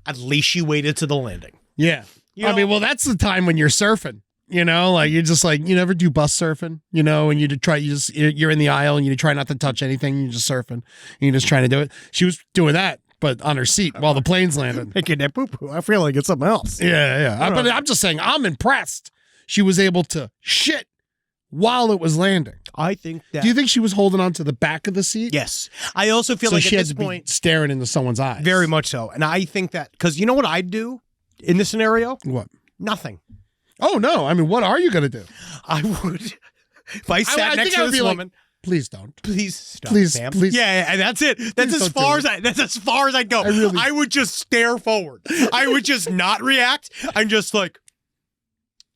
At least she waited to the landing. Yeah. You know, well, that's the time when you're surfing. You know, like you're just like, you never do bus surfing, you know, and you're in the aisle and you try not to touch anything. You're just surfing and you're just trying to do it. She was doing that, but on her seat while the plane's landing. Making that poo-poo. I feel like it's something else. Yeah. But I'm just saying, I'm impressed. She was able to shit while it was landing. I think that. Do you think she was holding on to the back of the seat? Yes. I also feel so like she at had this to be point. staring into someone's eyes. Very much so. And I think that, because you know what I'd do in this scenario? What? Nothing. Oh, no. I mean, what are you going to do? I would. If I sat next to this woman. Like, please don't. Please stop, please, Sam. Please. Yeah, and that's it. That's as far as I go. I would just stare forward. I would just not react. I'm just like,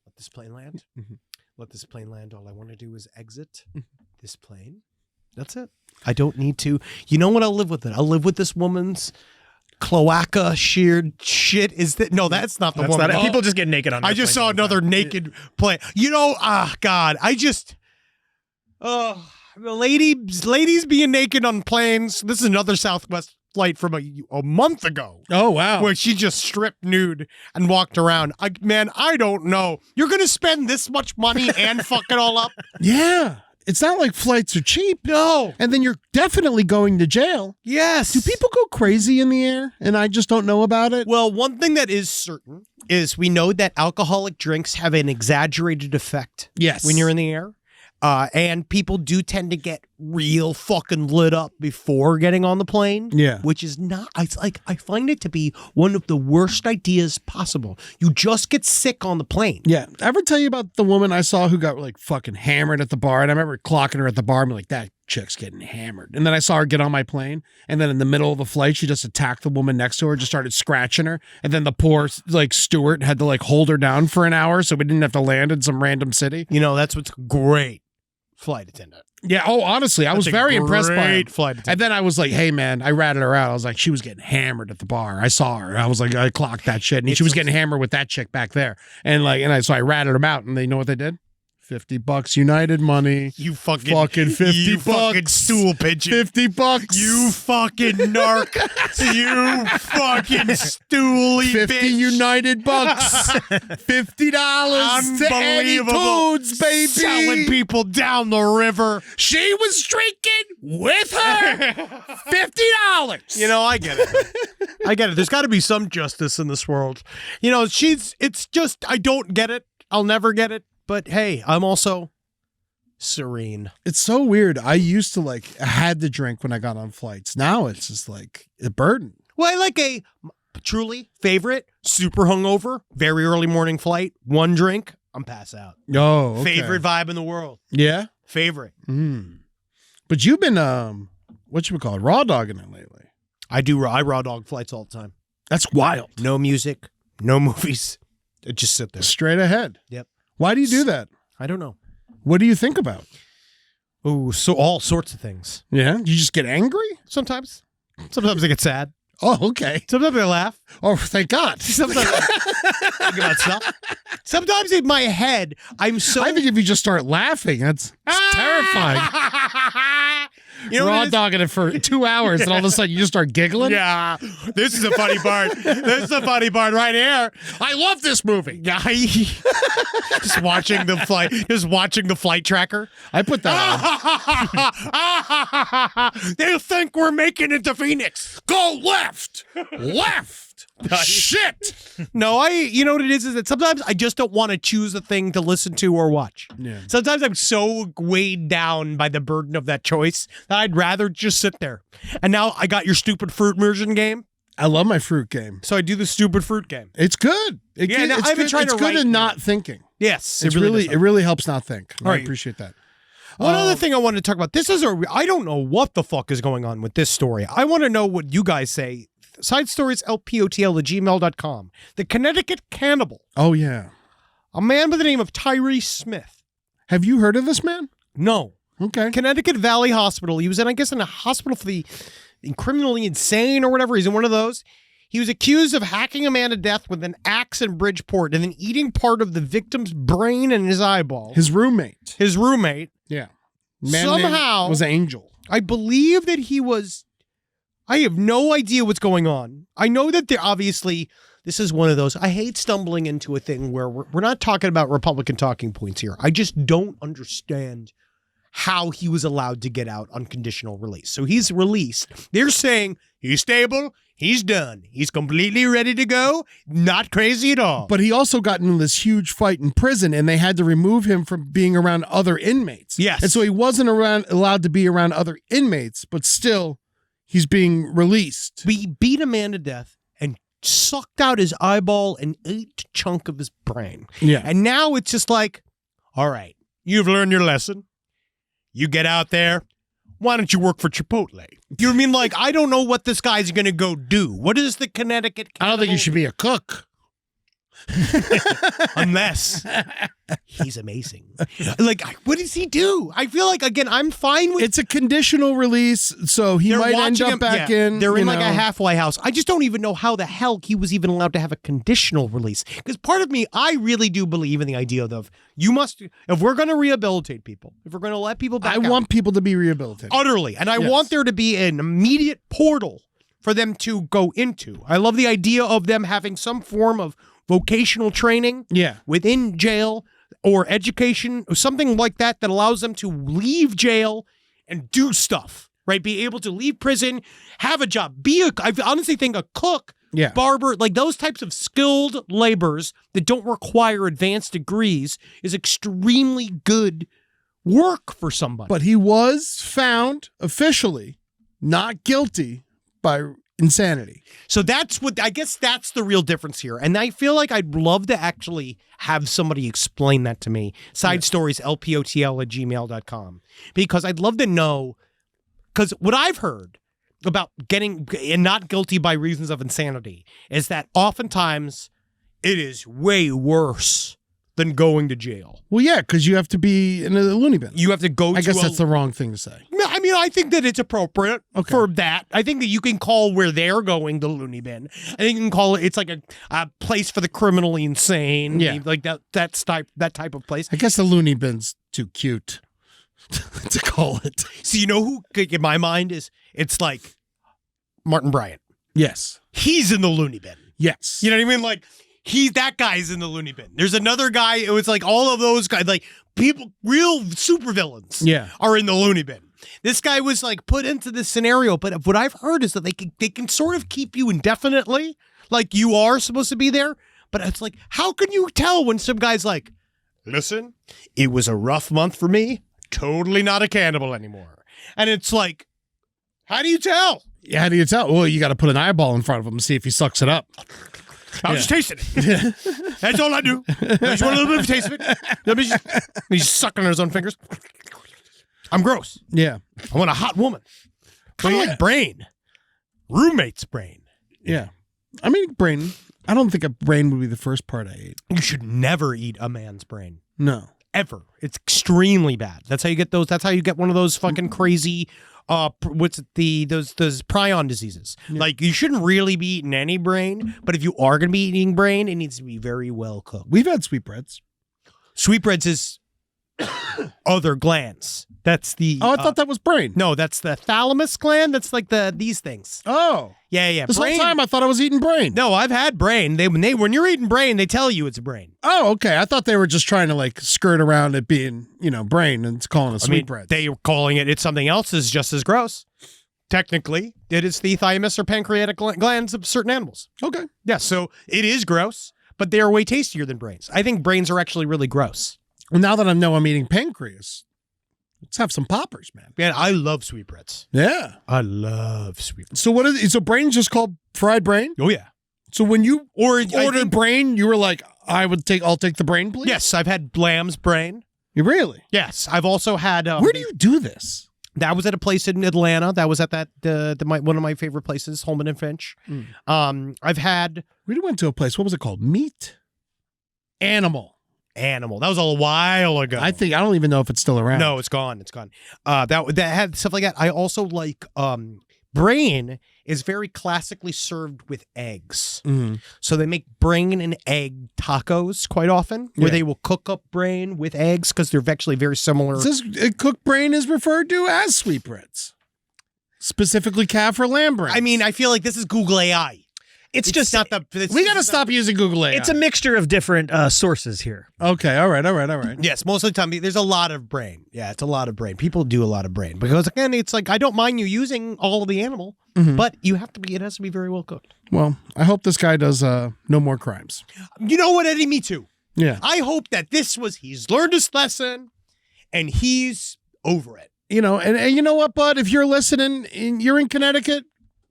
let this plane land. Mm-hmm. Let this plane land. All I want to do is exit this plane. That's it. I don't need to. You know what? I'll live with it. I'll live with this woman's cloaca sheared shit. Is that no? That's not the woman. People just get naked on. I just saw another naked plane. You know, God, ladies being naked on planes. This is another Southwest flight from a month ago. Oh, wow. Where she just stripped nude and walked around. I don't know. You're going to spend this much money and fuck it all up? Yeah. It's not like flights are cheap. No. And then you're definitely going to jail. Yes. Do people go crazy in the air and I just don't know about it? Well, one thing that is certain is we know that alcoholic drinks have an exaggerated effect. Yes. When you're in the air. And people do tend to get real fucking lit up before getting on the plane. Yeah. Which is not, I find it to be one of the worst ideas possible. You just get sick on the plane. Yeah. Ever tell you about the woman I saw who got like fucking hammered at the bar? And I remember clocking her at the bar and be like, that chick's getting hammered. And then I saw her get on my plane. And then in the middle of the flight, she just attacked the woman next to her, just started scratching her. And then the poor like steward had to like hold her down for an hour so we didn't have to land in some random city. You know, that's what's great. Flight attendant. Yeah. Oh, honestly, I was very impressed by him. Flight attendant. And then I was like, hey, man, I ratted her out. I was like, she was getting hammered at the bar. I saw her. I was like, I clocked that shit. And she was getting hammered with that chick back there. And so I ratted them out. And they know what they did? $50 United money. You fucking $50. You fucking stool pigeon. $50. You fucking narc. You fucking stooly 50 bitch. United bucks. $50 to Eddie Foods, baby. Selling people down the river. She was drinking with her. $50. You know, I get it. I get it. There's got to be some justice in this world. You know, it's just, I don't get it. I'll never get it. But hey, I'm also serene. It's so weird. I used to I had to drink when I got on flights. Now it's just like a burden. Well, I like truly, favorite, super hungover, very early morning flight, one drink, I'm pass out. Oh, okay. Favorite vibe in the world. Yeah. Favorite. But you've been what you would call it, raw dogging it lately. I raw dog flights all the time. That's wild. No music, no movies. I just sit there. Straight ahead. Yep. Why do you do that? I don't know. What do you think about? Oh, so all sorts of things. Yeah. You just get angry? Sometimes I get sad. Oh, okay. Sometimes I laugh. Oh, thank God. Sometimes I think about stuff. Sometimes in my head, I'm so. I think if you just start laughing, that's terrifying. You know Raw what it is? dogging it for 2 hours, and all of a sudden you just start giggling. Yeah, this is the funny part. This is the funny part right here. I love this movie. Yeah, just watching the flight tracker. I put that on. They think we're making it to Phoenix. Go left. Left. Shit. No, you know what it is that sometimes I just don't want to choose a thing to listen to or watch. Yeah. Sometimes I'm so weighed down by the burden of that choice that I'd rather just sit there. And now I got your stupid fruit immersion game. I love my fruit game. So I do the stupid fruit game. It's good. I've been trying to It's good write in now. not thinking. Yes, It really helps not think. All I right. appreciate that. One other thing I wanted to talk about. I don't know what the fuck is going on with this story. I want to know what you guys say. Side stories, lpotl@gmail.com. The Connecticut cannibal. Oh, yeah. A man by the name of Tyree Smith. Have you heard of this man? No. Okay. Connecticut Valley Hospital. He was in a hospital for the criminally insane or whatever. He's in one of those. He was accused of hacking a man to death with an axe in Bridgeport and then eating part of the victim's brain and his eyeball. His roommate. Yeah. Somehow was Angel. I believe that I have no idea what's going on. I know that obviously this is one of those. I hate stumbling into a thing where we're not talking about Republican talking points here. I just don't understand how he was allowed to get out on conditional release. So he's released. They're saying he's stable. He's done. He's completely ready to go. Not crazy at all. But he also got into this huge fight in prison, and they had to remove him from being around other inmates. Yes. And so he wasn't allowed to be around other inmates, but still he's being released. We beat a man to death and sucked out his eyeball and ate a chunk of his brain. Yeah. And now it's just like, all right, you've learned your lesson. You get out there. Why don't you work for Chipotle? You know what I mean? Like, I don't know what this guy's going to go do. What is the Connecticut I don't think you should be a cook. Unless he's amazing. Like, what does he do? I feel like, again, I'm fine with. It's a conditional release, so he They're might end watching up him- back yeah, in. They're in like know. a halfway house. I just don't even know how the hell he was even allowed to have a conditional release. Because part of me, I really do believe in the idea of if we're going to rehabilitate people, if we're going to let people back I out, want people to be rehabilitated. utterly, and I Yes. want there to be an immediate portal for them to go into. I love the idea of them having some form of vocational training Yeah. within jail or education or something like that allows them to leave jail and do stuff, right? Be able to leave prison, have a job, I honestly think a cook, Yeah. barber, like those types of skilled labors that don't require advanced degrees is extremely good work for somebody. But he was found officially not guilty by insanity. So I guess that's the real difference here. And I feel like I'd love to actually have somebody explain that to me. Side stories, lpotl@gmail.com. Because I'd love to know, because what I've heard about getting not guilty by reasons of insanity is that oftentimes it is way worse than going to jail. Well, yeah, because you have to be in a loony bin. You have to go I to guess a- that's the wrong thing to say. I mean, I think that it's appropriate Okay. for that. I think that you can call where they're going the loony bin. I think you can call it. It's like a place for the criminally insane. Yeah. like that type of place. I guess the loony bin's too cute to call it. So you know who, in my mind, it's like Martin Bryant. Yes. He's in the loony bin. Yes. You know what I mean? Like that guy's in the loony bin. There's another guy. It was like all of those guys, like people, real supervillains. Yeah. Are in the loony bin. This guy was like put into this scenario, but what I've heard is that they can sort of keep you indefinitely, like you are supposed to be there. But it's like, how can you tell when some guy's like, listen, it was a rough month for me. Totally not a cannibal anymore. And it's like, how do you tell? Yeah, how do you tell? Well, you got to put an eyeball in front of him and see if he sucks it up. I'll just taste it. That's all I do. I just want a little bit of a taste of it. He's sucking on his own fingers. I'm gross. Yeah. I want a hot woman. Kind of like brain. Roommate's brain. Yeah. I mean, brain. I don't think a brain would be the first part I ate. You should never eat a man's brain. No. Ever. It's extremely bad. That's how you get those. That's how you get one of those fucking crazy what's it, those prion diseases. Yeah. Like, you shouldn't really be eating any brain, but if you are going to be eating brain, it needs to be very well cooked. We've had sweetbreads. Sweetbreads is other glands. That's the Oh, I thought that was brain. no, that's the thalamus gland. That's like these things. Oh. Yeah. This brain. whole time I thought I was eating brain. No, I've had brain. When you're eating brain, they tell you it's brain. Oh, okay. I thought they were just trying to like skirt around it being, brain and it's calling it I mean, sweetbread. they were calling it's something else is just as gross. Technically, it is the thymus or pancreatic glands of certain animals. Okay. Yeah, so it is gross, but they are way tastier than brains. I think brains are actually really gross. Well, now that I know I'm eating pancreas, let's have some poppers, man. Man, I love sweetbreads. Yeah. I love sweetbreads. So what is it? So brain's just called fried brain? Oh yeah. So when you Or ordered brain, you were like, I'll take the brain, please? Yes, I've had lamb's brain. You really? Yes, I've also had. Where do you do this? That was at a place in Atlanta. That was at one of my favorite places, Holman and Finch. I've had We went to a place. What was it called? Meat? Animal. That was a while ago. I don't even know if it's still around. No, it's gone. It's gone. That had stuff like that. I also like brain is very classically served with eggs. Mm-hmm. So they make brain and egg tacos quite often, where they will cook up brain with eggs because they're actually very similar. Cooked brain is referred to as sweetbreads, specifically calf or lamb brain. I mean, I feel like this is Google AI. It's just not the. We got to stop using Google AI. It's a mixture of different sources here. Okay, all right. Yes, most of the time there's a lot of brain. Yeah, it's a lot of brain. People do a lot of brain because again, it's like I don't mind you using all of the animal, but it has to be very well cooked. Well, I hope this guy does no more crimes. You know what, Eddie? Me too. Yeah. I hope that he's learned his lesson, and he's over it. And you know what, bud? If you're listening and you're in Connecticut,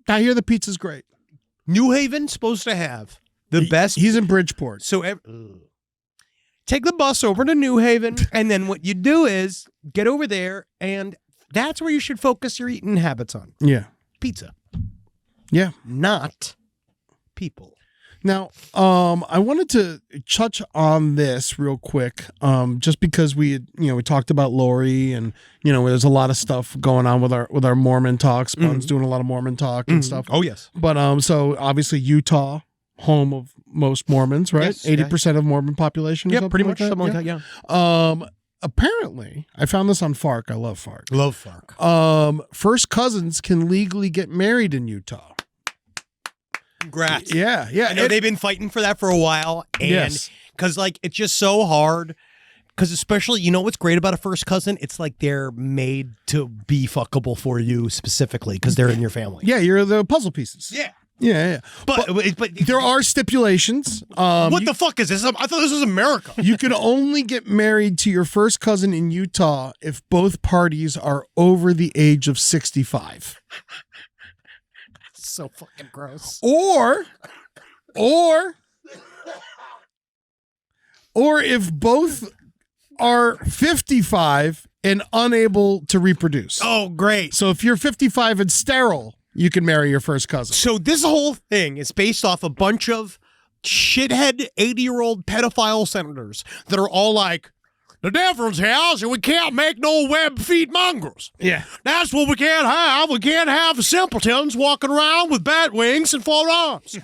I hear the pizza's great. New Haven's supposed to have the best. He's in Bridgeport. So take the bus over to New Haven, and then what you do is get over there, and that's where you should focus your eating habits on. Yeah. Pizza. Yeah. Not people. Now, I wanted to touch on this real quick, just because we talked about Lori, and there's a lot of stuff going on with our Mormon talk. Spun's doing a lot of Mormon talk and stuff. Oh yes, but so obviously Utah, home of most Mormons, right? Yes, 80% of Mormon population. Yeah, pretty much something like that. Yeah. Apparently, I found this on FARC. I love FARC. Love FARC. First cousins can legally get married in Utah. Congrats. Yeah. I know they've been fighting for that for a while, and because it's just so hard. Because especially, what's great about a first cousin? It's like they're made to be fuckable for you specifically because they're in your family. Yeah, you're the puzzle pieces. Yeah. Yeah. But there are stipulations. What the fuck is this? I thought this was America. You can only get married to your first cousin in Utah if both parties are over the age of 65. So fucking gross. Or if both are 55 and unable to reproduce. Oh, great. So if you're 55 and sterile, you can marry your first cousin. So this whole thing is based off a bunch of shithead 80-year-old pedophile senators that are all like, the difference is we can't make no web feet mongrels. Yeah. That's what we can't have. We can't have simpletons walking around with bat wings and 4 arms.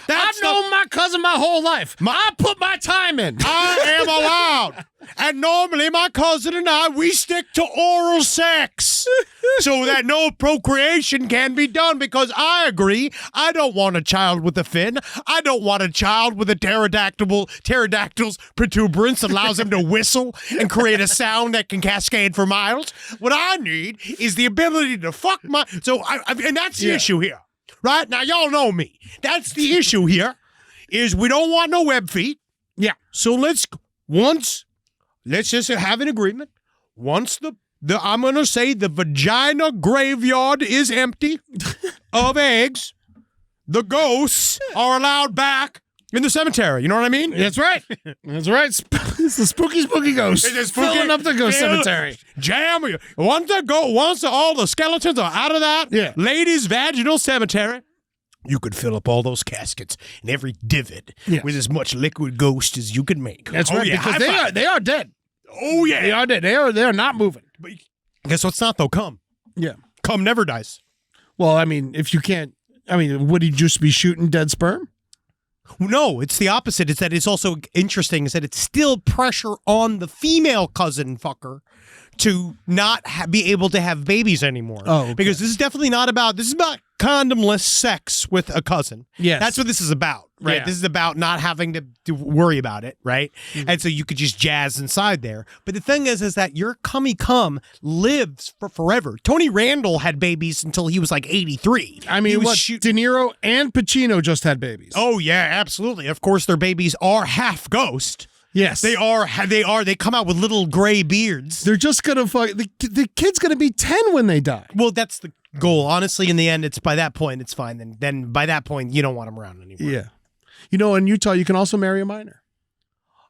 I've known my cousin my whole life. I put my time in. I am allowed. And normally my cousin and I, we stick to oral sex so that no procreation can be done because I agree. I don't want a child with a fin. I don't want a child with a pterodactyl's protuberance that allows him to whistle and create a sound that can cascade for miles. What I need is the ability to fuck my... And that's the issue here. Right? Now, y'all know me. That's the issue here, is we don't want no web feet. Yeah. So let's just have an agreement. Once I'm going to say the vagina graveyard is empty, of eggs, the ghosts are allowed back in the cemetery. You know what I mean? That's right. That's right. It's the spooky ghost. It's a spooky- filling up the ghost cemetery. Jam. Once all the skeletons are out of that ladies' vaginal cemetery, you could fill up all those caskets and every divot with as much liquid ghost as you can make. That's right. Because they are dead. Oh yeah, they are dead. They are not moving. But guess what's not though? Cum. Yeah. Cum never dies. Well, I mean, if you can't, would he just be shooting dead sperm? No, it's the opposite. It's that it's also interesting is that it's still pressure on the female cousin fucker to not be able to have babies anymore. Oh, okay. Because this is definitely not about, this is about condomless sex with a cousin. Yes. That's what this is about, right? Yeah. This is about not having to worry about it, right? Mm-hmm. And so you could just jazz inside there. But the thing is that your cummy cum lives for forever. Tony Randall had babies until he was like 83. I mean, what? De Niro and Pacino just had babies. Oh, yeah, absolutely. Of course, their babies are half ghost. Yes. They come out with little gray beards. They're just going to fuck. The kid's going to be 10 when they die. Well, that's the goal. Honestly, in the end, it's by that point, it's fine. Then by that point, you don't want them around anymore. Yeah. You know, in Utah, you can also marry a minor.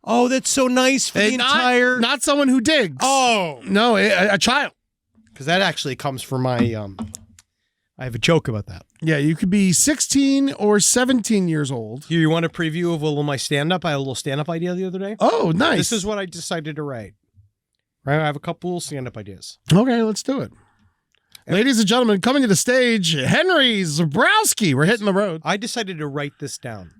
Oh, that's so nice for the entire... Not someone who digs. Oh. No, a child. Because that actually comes from my... I have a joke about that. Yeah, you could be 16 or 17 years old. Here, you want a preview of a little my stand-up? I had a little stand-up idea the other day. Oh, nice. This is what I decided to write. Right, I have a couple little stand-up ideas. Okay, let's do it. Ladies and gentlemen, coming to the stage, Henry Zabrowski. We're hitting the road. I decided to write this down.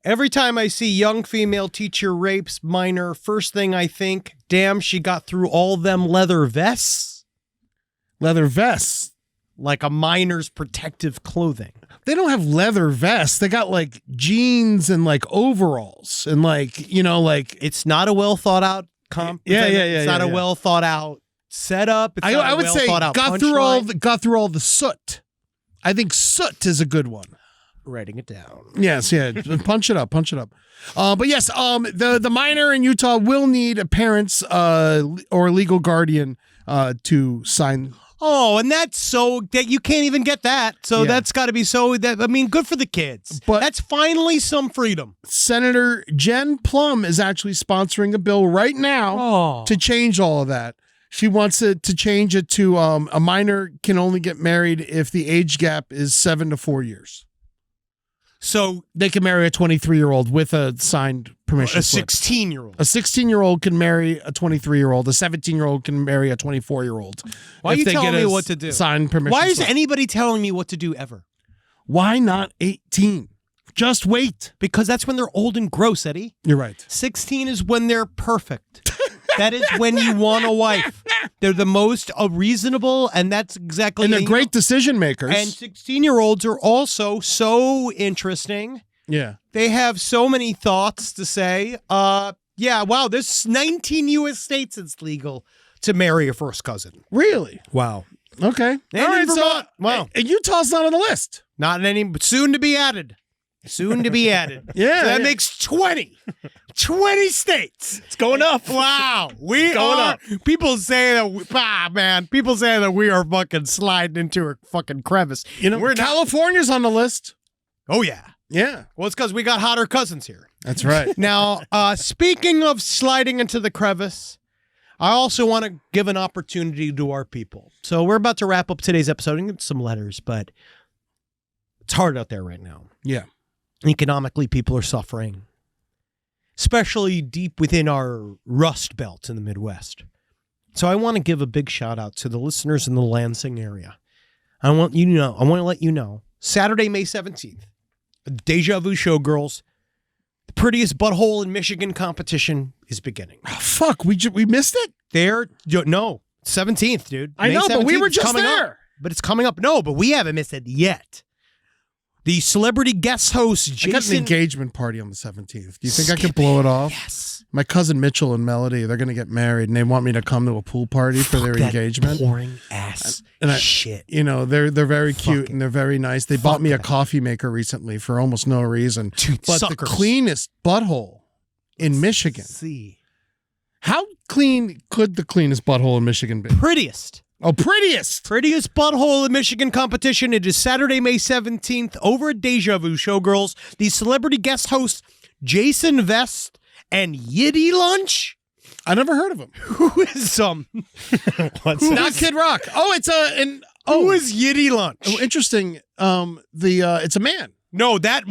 Every time I see young female teacher rapes minor, first thing I think, damn, she got through all them leather vests. Leather vests. Like a minor's protective clothing. They don't have leather vests. They got like jeans and like overalls and like, It's not a well thought out comp. It's not a well thought out setup. It's I would say thought out got through all the soot. I think soot is a good one. Writing it down. Yes, yeah. Punch it up. But yes, the minor in Utah will need a parent's or legal guardian to sign. Oh, and that's so that you can't even get that. So that's got to be good for the kids. But that's finally some freedom. Senator Jen Plum is actually sponsoring a bill right now to change all of that. She wants to change it to a minor can only get married if the age gap is 7 to 4 years. So they can marry a 23-year-old with a signed permission slip. 16-year-old. A 16-year-old can marry a 23-year-old. A 17-year-old can marry a 24-year-old. Why are you telling me what to do? Signed permission Why is slip. anybody telling me what to do ever? Why not 18? Just wait. Because that's when they're old and gross, Eddie. You're right. 16 is when they're perfect. That is when you want a wife. They're the most reasonable, and that's exactly... And they're great decision makers. And 16-year-olds are also so interesting. Yeah. They have so many thoughts to say. Wow, there's 19 U.S. states it's legal to marry a first cousin. Really? Wow. Okay. And all right, Vermont. Wow. And Utah's not on the list. Not in any, but soon to be added. Soon to be added. Yeah. So that makes 20. 20 states. It's going up. Wow. We are. People say that, people say that we are fucking sliding into a fucking crevice. We're California's on the list. Oh, yeah. Yeah. Well, it's because we got hotter cousins here. That's right. Now, speaking of sliding into the crevice, I also want to give an opportunity to our people. So we're about to wrap up today's episode and get some letters, but it's hard out there right now. Yeah. Economically, people are suffering, especially deep within our Rust Belt in the Midwest. So I want to give a big shout out to the listeners in the Lansing area. I want to let you know, Saturday, May 17th, Deja Vu Showgirls, the prettiest butthole in Michigan competition is beginning. Oh, fuck, we missed it? 17th, dude. I know, but we were just there. Up. But it's coming up. No, but we haven't missed it yet. The celebrity guest host, Jason... I got an engagement party on the 17th. Do you think I could blow it off? Yes. My cousin Mitchell and Melody, they're going to get married, and they want me to come to a pool party for their engagement. Boring ass shit. They're very cute and they're very nice. They bought me a coffee maker recently for almost no reason. But the cleanest butthole in Michigan. See. How clean could the cleanest butthole in Michigan be? Prettiest. Oh, prettiest. Prettiest Butthole in Michigan competition. It is Saturday, May 17th over at Deja Vu Showgirls. The celebrity guest hosts, Jason Vest and Yiddy Lunch. I never heard of him. Who is What's Not Kid Rock. Oh, it's who is Yiddy Lunch? Oh, interesting. It's a man. No, that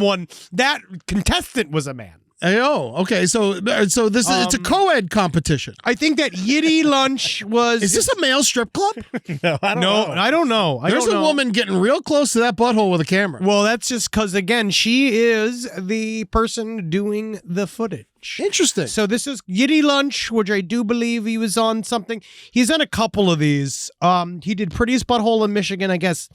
contestant was a man. Oh, okay. So this is it's a co-ed competition. I think that Yiddy Lunch was. Is this a male strip club? No, I don't know. I don't know. There's a woman getting real close to that butthole with a camera. Well, that's just because, again, she is the person doing the footage. Interesting. So this is Yiddy Lunch, which I do believe he was on something. He's done a couple of these. He did Prettiest Butthole in Michigan, I guess,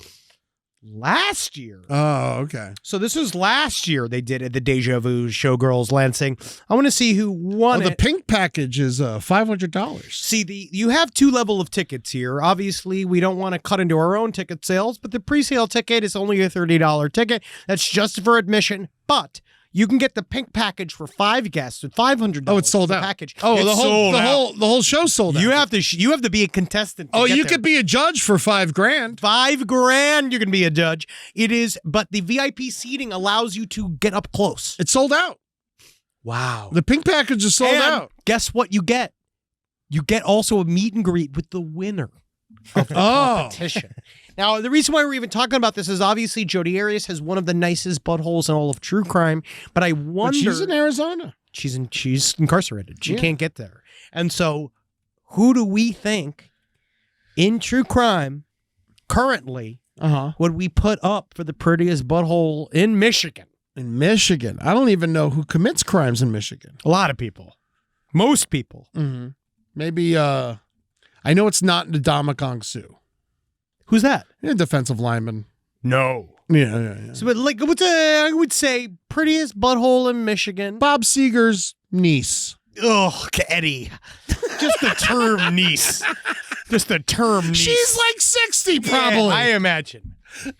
last year. Oh, okay. So this was last year they did it, the Deja Vu Showgirls Lansing. I want to see who won The it. pink package is $500. See, you have two level of tickets here. Obviously, we don't want to cut into our own ticket sales, but the pre-sale ticket is only a $30 ticket. That's just for admission, but you can get the pink package for 5 guests with $500. Oh, it's sold out. Package. Oh, It's the whole show's sold out. You have to be a contestant. to Oh, get you there. could be a judge for $5,000. $5,000. You can be a judge. It is, but the VIP seating allows you to get up close. It's sold out. Wow. The pink package is sold And out. guess what you get? You get also a meet and greet with the winner of the competition. Now, the reason why we're even talking about this is obviously Jodi Arias has one of the nicest buttholes in all of true crime, but I wonder. But she's in Arizona. She's incarcerated. She Yeah. can't get there. And so, who do we think in true crime currently would we put up for the prettiest butthole in Michigan? In Michigan. I don't even know who commits crimes in Michigan. A lot of people. Most people. Mm-hmm. Maybe, I know it's not Ndamukong Suh. Who's that? Yeah, defensive lineman. No. Yeah. So, but like, I would say prettiest butthole in Michigan. Bob Seger's niece. Ugh, Eddie. Just the term niece. Just the term niece. She's like 60 probably. Yeah, I imagine.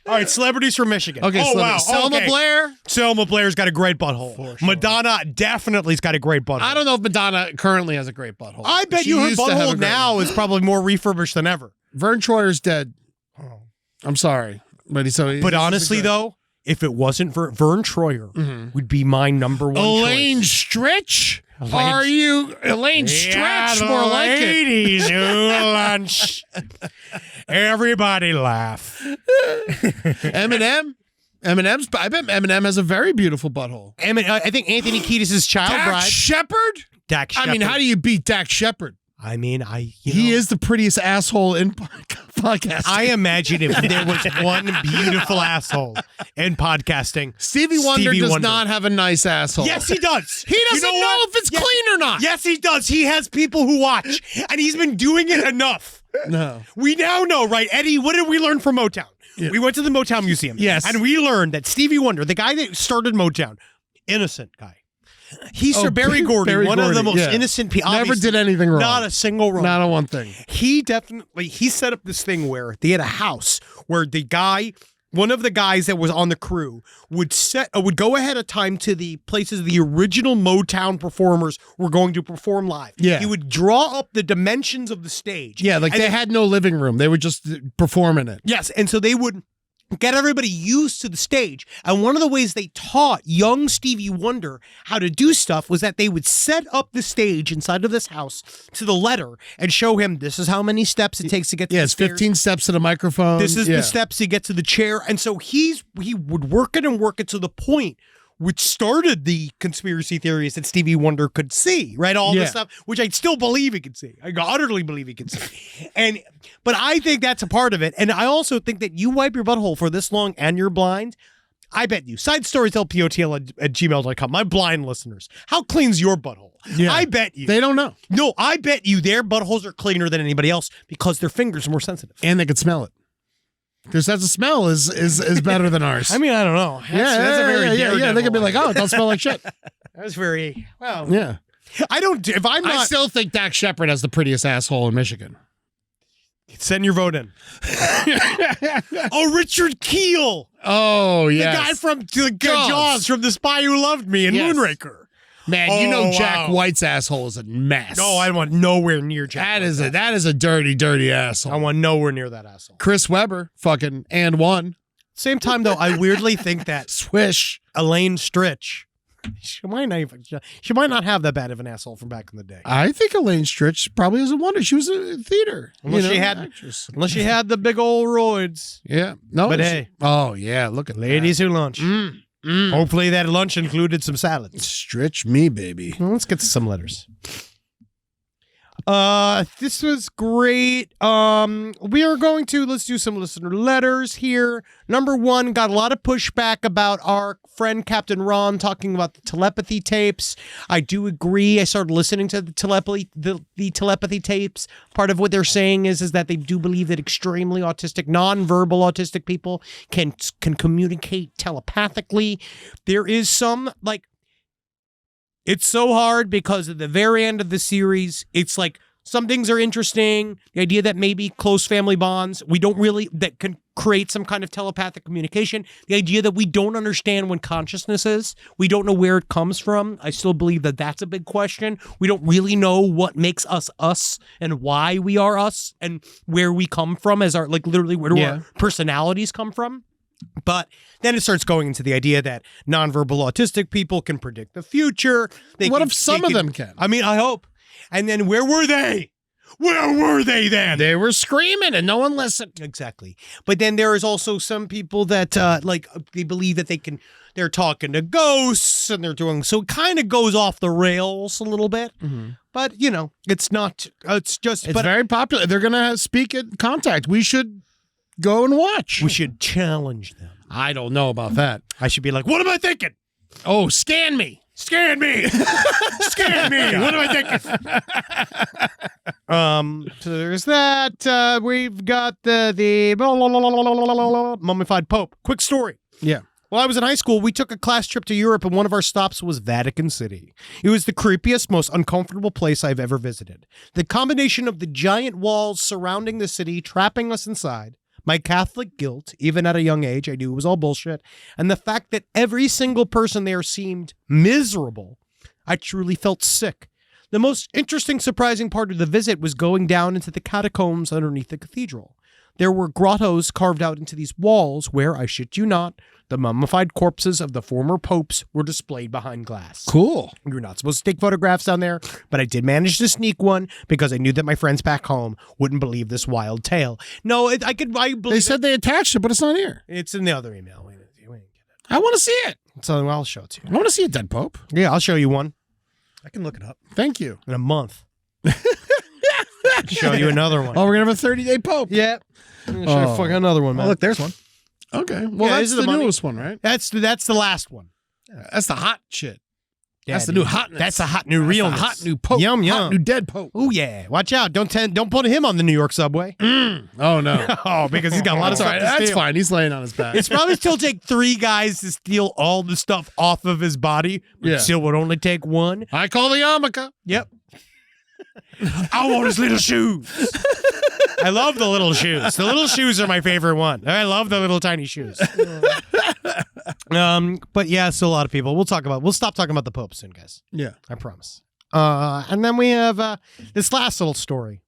All right, celebrities from Michigan. Okay, oh, wow. Selma Okay. Blair. Selma Blair's got a great butthole. Sure. Madonna definitely's got a great butthole. I don't know if Madonna currently has a great butthole. I bet She you her used to have a butthole great now one. is probably more refurbished than ever. Vern Troyer's dead. Oh. I'm sorry. But honestly, though, if it wasn't for Vern Troyer, would be my number one Elaine choice. Stritch? Elaine- Are you Elaine Stretch? Yeah, More the like it. ladies who lunch. Everybody laugh. Eminem? I bet Eminem has a very beautiful butthole. I think Anthony Kiedis' child Dak bride. Shepard? Dak Shepard. I mean, how do you beat Dak Shepard? I mean, He is the prettiest asshole in podcasting. I imagine if there was one beautiful asshole in podcasting. Stevie Wonder does not have a nice asshole. Yes, he does. He doesn't know what? if it's Yes. clean or not. Yes, he does. He has people who watch, and he's been doing it enough. No. We now know, right, Eddie? What did we learn from Motown? Yeah. We went to the Motown Museum. Yes. And we learned that Stevie Wonder, the guy that started Motown, innocent guy. He's Sir Barry Gordy, one of the most innocent people. Never did anything wrong. Not a single wrong. Not a one thing. He set up this thing where they had a house where one of the guys that was on the crew would go ahead of time to the places the original Motown performers were going to perform live. Yeah. He would draw up the dimensions of the stage. Yeah, like And they had no living room. They were just performing it. Yes, and so they would get everybody used to the stage. And one of the ways they taught young Stevie Wonder how to do stuff was that they would set up the stage inside of this house to the letter and show him this is how many steps it takes to get to the it's stairs. 15 steps to the microphone. This is the steps to get to the chair. And so he would work it to the point which started the conspiracy theories that Stevie Wonder could see, right? All this stuff, which I still believe he could see. I utterly believe he could see. But I think that's a part of it. And I also think that you wipe your butthole for this long and you're blind. I bet you. SideStoriesLPOTL at gmail.com. My blind listeners. How clean's your butthole? Yeah. I bet you. They don't know. No, I bet you their buttholes are cleaner than anybody else because their fingers are more sensitive. And they could smell it. Their sense of smell is better than ours. I mean, I don't know. That's a very yeah. They could be like, oh, it don't smell like shit. That's very, well. Yeah. I still think Dak Shepard has the prettiest asshole in Michigan. Send your vote in. Oh, Richard Keel. Oh, The yes. guy from Jaws, from The Spy Who Loved Me and Yes. Moonraker. Man, you know Oh, Jack wow. White's asshole is a mess. No, I want nowhere near Jack. That is a dirty, dirty asshole. I want nowhere near that asshole. Chris Webber, fucking and one. Same time though, I weirdly think that Swish. Elaine Stritch, she might not have that bad of an asshole from back in the day. I think Elaine Stritch probably is a wonder. She was a theater. Unless she had the big old roids. Yeah. No. But hey. Oh, yeah. Look at Ladies who lunch. Hopefully that lunch included some that. salads. Stretch me, baby. Well, let's get to some letters. This was great. Let's do some listener letters here. Number one, got a lot of pushback about our friend Captain Ron talking about the telepathy tapes. I do agree. I started listening to the telepathy tapes. Part of what they're saying is that they do believe that extremely autistic, non-verbal autistic people can communicate telepathically. There is some, like, it's so hard because at the very end of the series, it's like some things are interesting. The idea that maybe close family bonds, that can create some kind of telepathic communication. The idea that we don't understand when consciousness is. We don't know where it comes from. I still believe that that's a big question. We don't really know what makes us us and why we are us and where we come from as our, like, literally where do our personalities come from. But then it starts going into the idea that nonverbal autistic people can predict the future. What if some of them can? I mean, I hope. And then where were they? Where were they then? They were screaming and no one listened. Exactly. But then there is also some people that they believe that they're talking to ghosts and they're doing, so it kind of goes off the rails a little bit. Mm-hmm. But, it's not, it's very popular. They're going to speak at Contact. We should go and watch. We should challenge them. I don't know about that. I should be like, what am I thinking? Oh, scan me. Scan me. Scan me. What am I thinking? So there's that. We've got the mummified Pope. Quick story. Yeah. While I was in high school, we took a class trip to Europe, and one of our stops was Vatican City. It was the creepiest, most uncomfortable place I've ever visited. The combination of the giant walls surrounding the city, trapping us inside, my Catholic guilt, even at a young age, I knew it was all bullshit, and the fact that every single person there seemed miserable, I truly felt sick. The most interesting, surprising part of the visit was going down into the catacombs underneath the cathedral. There were grottos carved out into these walls where, I shit you not, the mummified corpses of the former popes were displayed behind glass. Cool. We were not supposed to take photographs down there, but I did manage to sneak one because I knew that my friends back home wouldn't believe this wild tale. No, I believe They said they attached it, but it's not here. it's in the other email. Wait, I want to see it. so I'll show it to you. I want to see a dead Pope. Yeah, I'll show you one I can look it up. Thank you. in a month. Show you another one. Oh, we're going to have a 30-day Pope. Yeah. I'm gonna show you fucking another one, Oh, man. look, there's one. Okay. Well, Yeah, that's this is the the money. newest one, right? That's the last one. That's the hot shit. Yeah, That's the dude. new hotness. That's a hot new That's the realness. hot new Pope. Yum, yum. Hot new dead Pope. Oh yeah, watch out! Don't put him on the New York subway. Oh, no. Oh, because he's got a lot of That's all stuff right. to That's steal. fine. He's laying on his back. It's probably still take 3 guys to steal all the stuff off of his body. But Yeah. still would only take 1. I call the yarmulke. Yep. I want his little shoes. I love the little shoes. The little shoes are my favorite one. I love the little tiny shoes. But yeah, still a lot of people. We'll stop talking about the Pope soon, guys. Yeah. I promise. And then we have this last little story.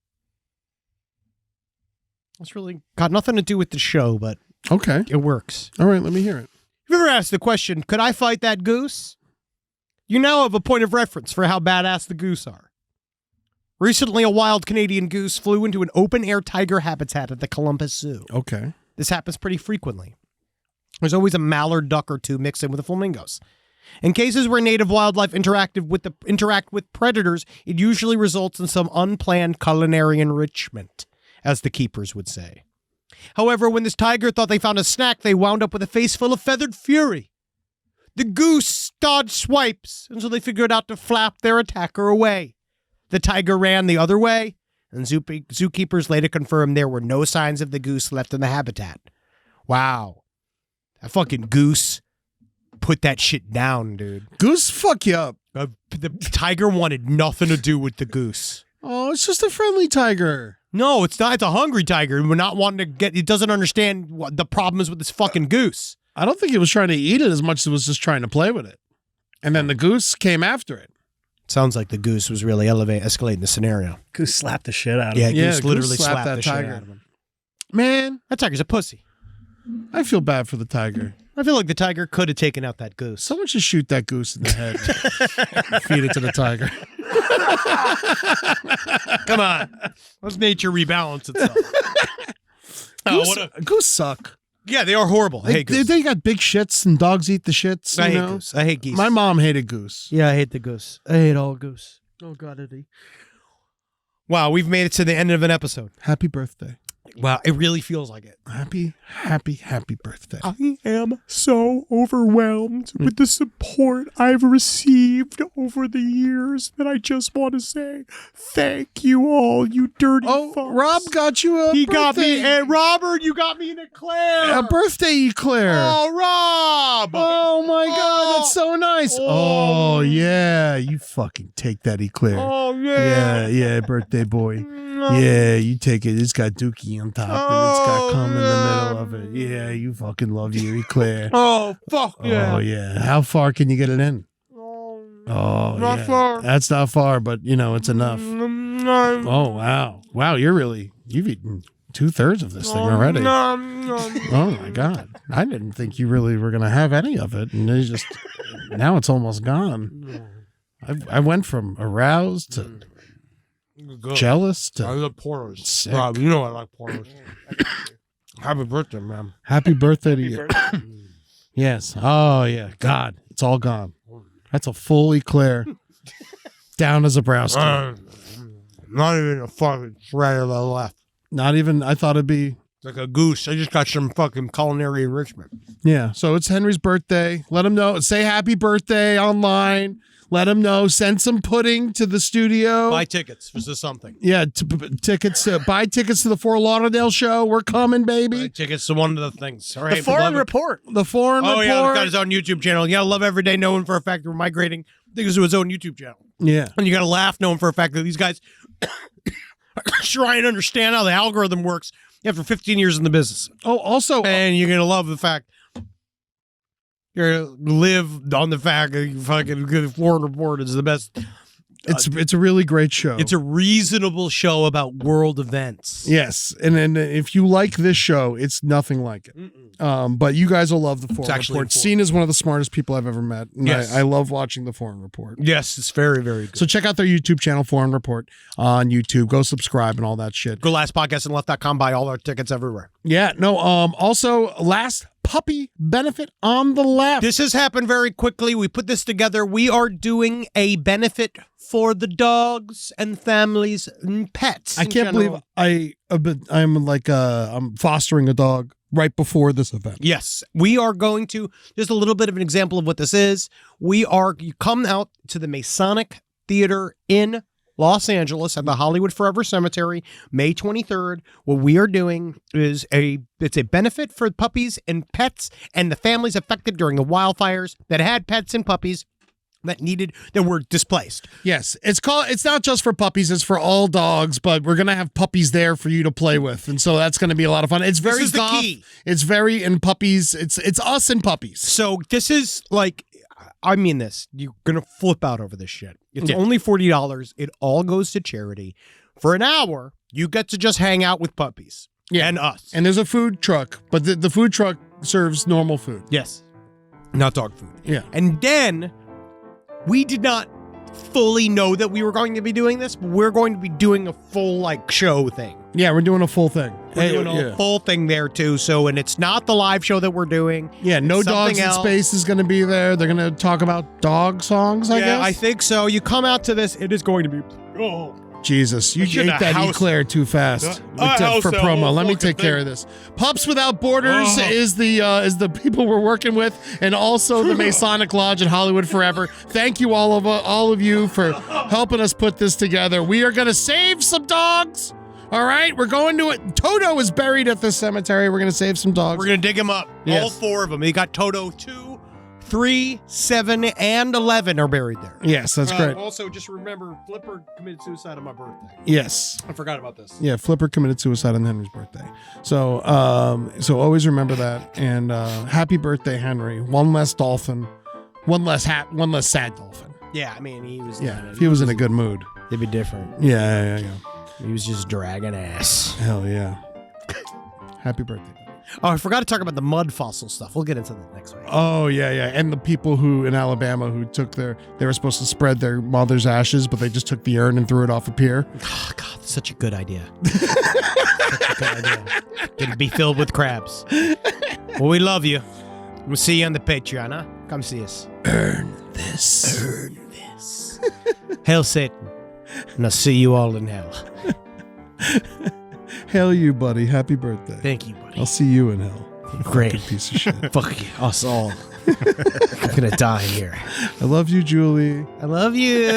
It's really got nothing to do with the show, but Okay. it works. All right. Let me hear it. Have you ever asked the question, could I fight that goose? You now have a point of reference for how badass the goose are. Recently, a wild Canadian goose flew into an open-air tiger habitat at the Columbus Zoo. Okay. This happens pretty frequently. There's always a mallard duck or two mixed in with the flamingos. In cases where native wildlife interact with predators, it usually results in some unplanned culinary enrichment, as the keepers would say. However, when this tiger thought they found a snack, they wound up with a face full of feathered fury. The goose dodged swipes, and so they figured out to flap their attacker away. The tiger ran the other way, and zookeepers later confirmed there were no signs of the goose left in the habitat. Wow. That fucking goose put that shit down, dude. Goose fuck you up. The tiger wanted nothing to do with the goose. Oh, it's just a friendly tiger. No, it's not. It's a hungry tiger. We're not wanting to get. It doesn't understand what the problem is with this fucking goose. I don't think it was trying to eat it as much as it was just trying to play with it. And then the goose came after it. Sounds like the goose was really escalating the scenario. Goose slapped the shit out of Yeah, him. Yeah, goose the literally goose slapped slapped that the shit tiger. out of him. Man, That tiger's a pussy. I feel bad for the tiger. I feel like the tiger could have taken out that goose. Someone should shoot that goose in the head. Feed it to the tiger. Come on. Let's nature rebalance itself. Goose suck. Yeah, they are horrible. I hate goose. They got big shits and dogs eat the shits. I you hate know? goose. I hate geese. My mom hated goose. Yeah, I hate the goose. I hate all goose. Oh, God, Eddie. Wow, we've made it to the end of an episode. Happy birthday. Wow, it really feels like it. Happy birthday. I am so overwhelmed with the support I've received over the years that I just want to say thank you all, you dirty fucks. Rob got you a He birthday. got me, and Robert, you got me an eclair. A birthday eclair. Oh, Rob. Oh, my God, that's so nice. Oh, yeah, you fucking take that eclair. Oh, yeah. Yeah, birthday boy. Yeah, you take it. It's got dookie on top and it's got cum in the middle of it. Yeah, you fucking love your eclair. Oh, fuck yeah. Oh, yeah. How far can you get it in? Oh, Oh, not yeah. far. That's not far, but, you know, it's enough. Oh, wow. Wow, you've eaten 2/3 of this thing already. Oh, my God. I didn't think you really were going to have any of it. And it's just, now it's almost gone. I went from aroused to jealous I to love pornos. sick. Rob, you know I like pornos. Happy birthday, man. Happy birthday to you. Yes. Oh, yeah. God, it's all gone. That's a full eclair. Down as a Browski. Not even a fucking shred of the left. Not even, I thought it'd be, Like a goose. I just got some fucking culinary enrichment. yeah. So it's Henry's birthday. Let him know. Say happy birthday online. Let him know. Send some pudding to the studio. Buy tickets. This is something. Yeah, buy tickets to the Fort Lauderdale show. We're coming, baby. Buy tickets to one of the things. All right. The foreign beloved. report. The foreign Oh, report. yeah. He's got his own YouTube channel. You got to love every day knowing for a fact that we're migrating things to his own YouTube channel. Yeah. And you got to laugh knowing for a fact that these guys try and understand how the algorithm works after 15 years in the business. Oh, also, And you're going to love the fact you're going to live on the fact that you fucking good foreign report is the best. it's a really great show. It's a reasonable show about world events. Yes, and if you like this show, it's nothing like it. But you guys will love the Foreign actually Report. important. Scene is one of the smartest people I've ever met. And Yes. I love watching the Foreign Report. Yes, it's very, very good. So check out their YouTube channel, Foreign Report, on YouTube. Go subscribe and all that shit. Go lastpodcastandleft.com, buy all our tickets everywhere. Yeah, no. Also, last puppy benefit on the left. This has happened very quickly. We put this together. We are doing a benefit for the dogs and families and pets. I in can't general. believe I'm fostering a dog right before this event. Yes, we are going to, just a little bit of an example of what this is. You come out to the Masonic Theater in Los Angeles at the Hollywood Forever Cemetery, May 23rd. What we are doing is it's a benefit for puppies and pets and the families affected during the wildfires that had pets and puppies that were displaced. Yes, it's not just for puppies, it's for all dogs, but we're going to have puppies there for you to play with. And so that's going to be a lot of fun. It's very is the goth. key. It's very in puppies. It's us and puppies. So this is like, I mean this, you're going to flip out over this shit. It's Yeah. only $40. It all goes to charity. For an hour, you get to just hang out with puppies and us. And there's a food truck, but the food truck serves normal food. Yes. Not dog food. Yeah. And then we did not fully know that we were going to be doing this, but we're going to be doing a full show thing. Yeah, we're doing a full thing. We're doing a full thing there too. So, and it's not the live show that we're doing. Yeah, no It's dogs something in else. space is going to be there. They're going to talk about dog songs, I guess. I think so. You come out to this, it is going to be. Oh. Jesus, you should ate have that house- eclair too fast for that promo. whole Let me fucking take care thing. of this. Pups Without Borders is the people we're working with, and also the Masonic Lodge at Hollywood Forever. Thank you all of you for helping us put this together. We are going to save some dogs. All right, we're going to it. Toto is buried at the cemetery. We're going to save some dogs. We're going to dig him up. Yes. All four of them. You got Toto 2, 3, 7, and 11 are buried there. Yes, that's great. Also, just remember, Flipper committed suicide on my birthday. Yes. I forgot about this. Yeah, Flipper committed suicide on Henry's birthday. So always remember that. And happy birthday, Henry. One less dolphin. one less sad dolphin. Yeah, I mean, he was. Yeah, if he was in a good mood. It'd be different. Yeah. He was just dragging ass. Hell yeah. Happy birthday. Oh, I forgot to talk about the mud fossil stuff. We'll get into that next week. Oh, yeah. And the people who in Alabama who they were supposed to spread their mother's ashes, but they just took the urn and threw it off a pier. Oh, God, that's such a good idea. Such a good idea. It'll be filled with crabs. Well, we love you. We'll see you on the Patreon, huh? Come see us. Earn this. Hail Satan. And I'll see you all in hell. Hail you, buddy. Happy birthday. Thank you, buddy. I'll see you in hell. Great. Fucking piece of shit. Fuck you. Us all. I'm going to die here. I love you, Julie. I love you.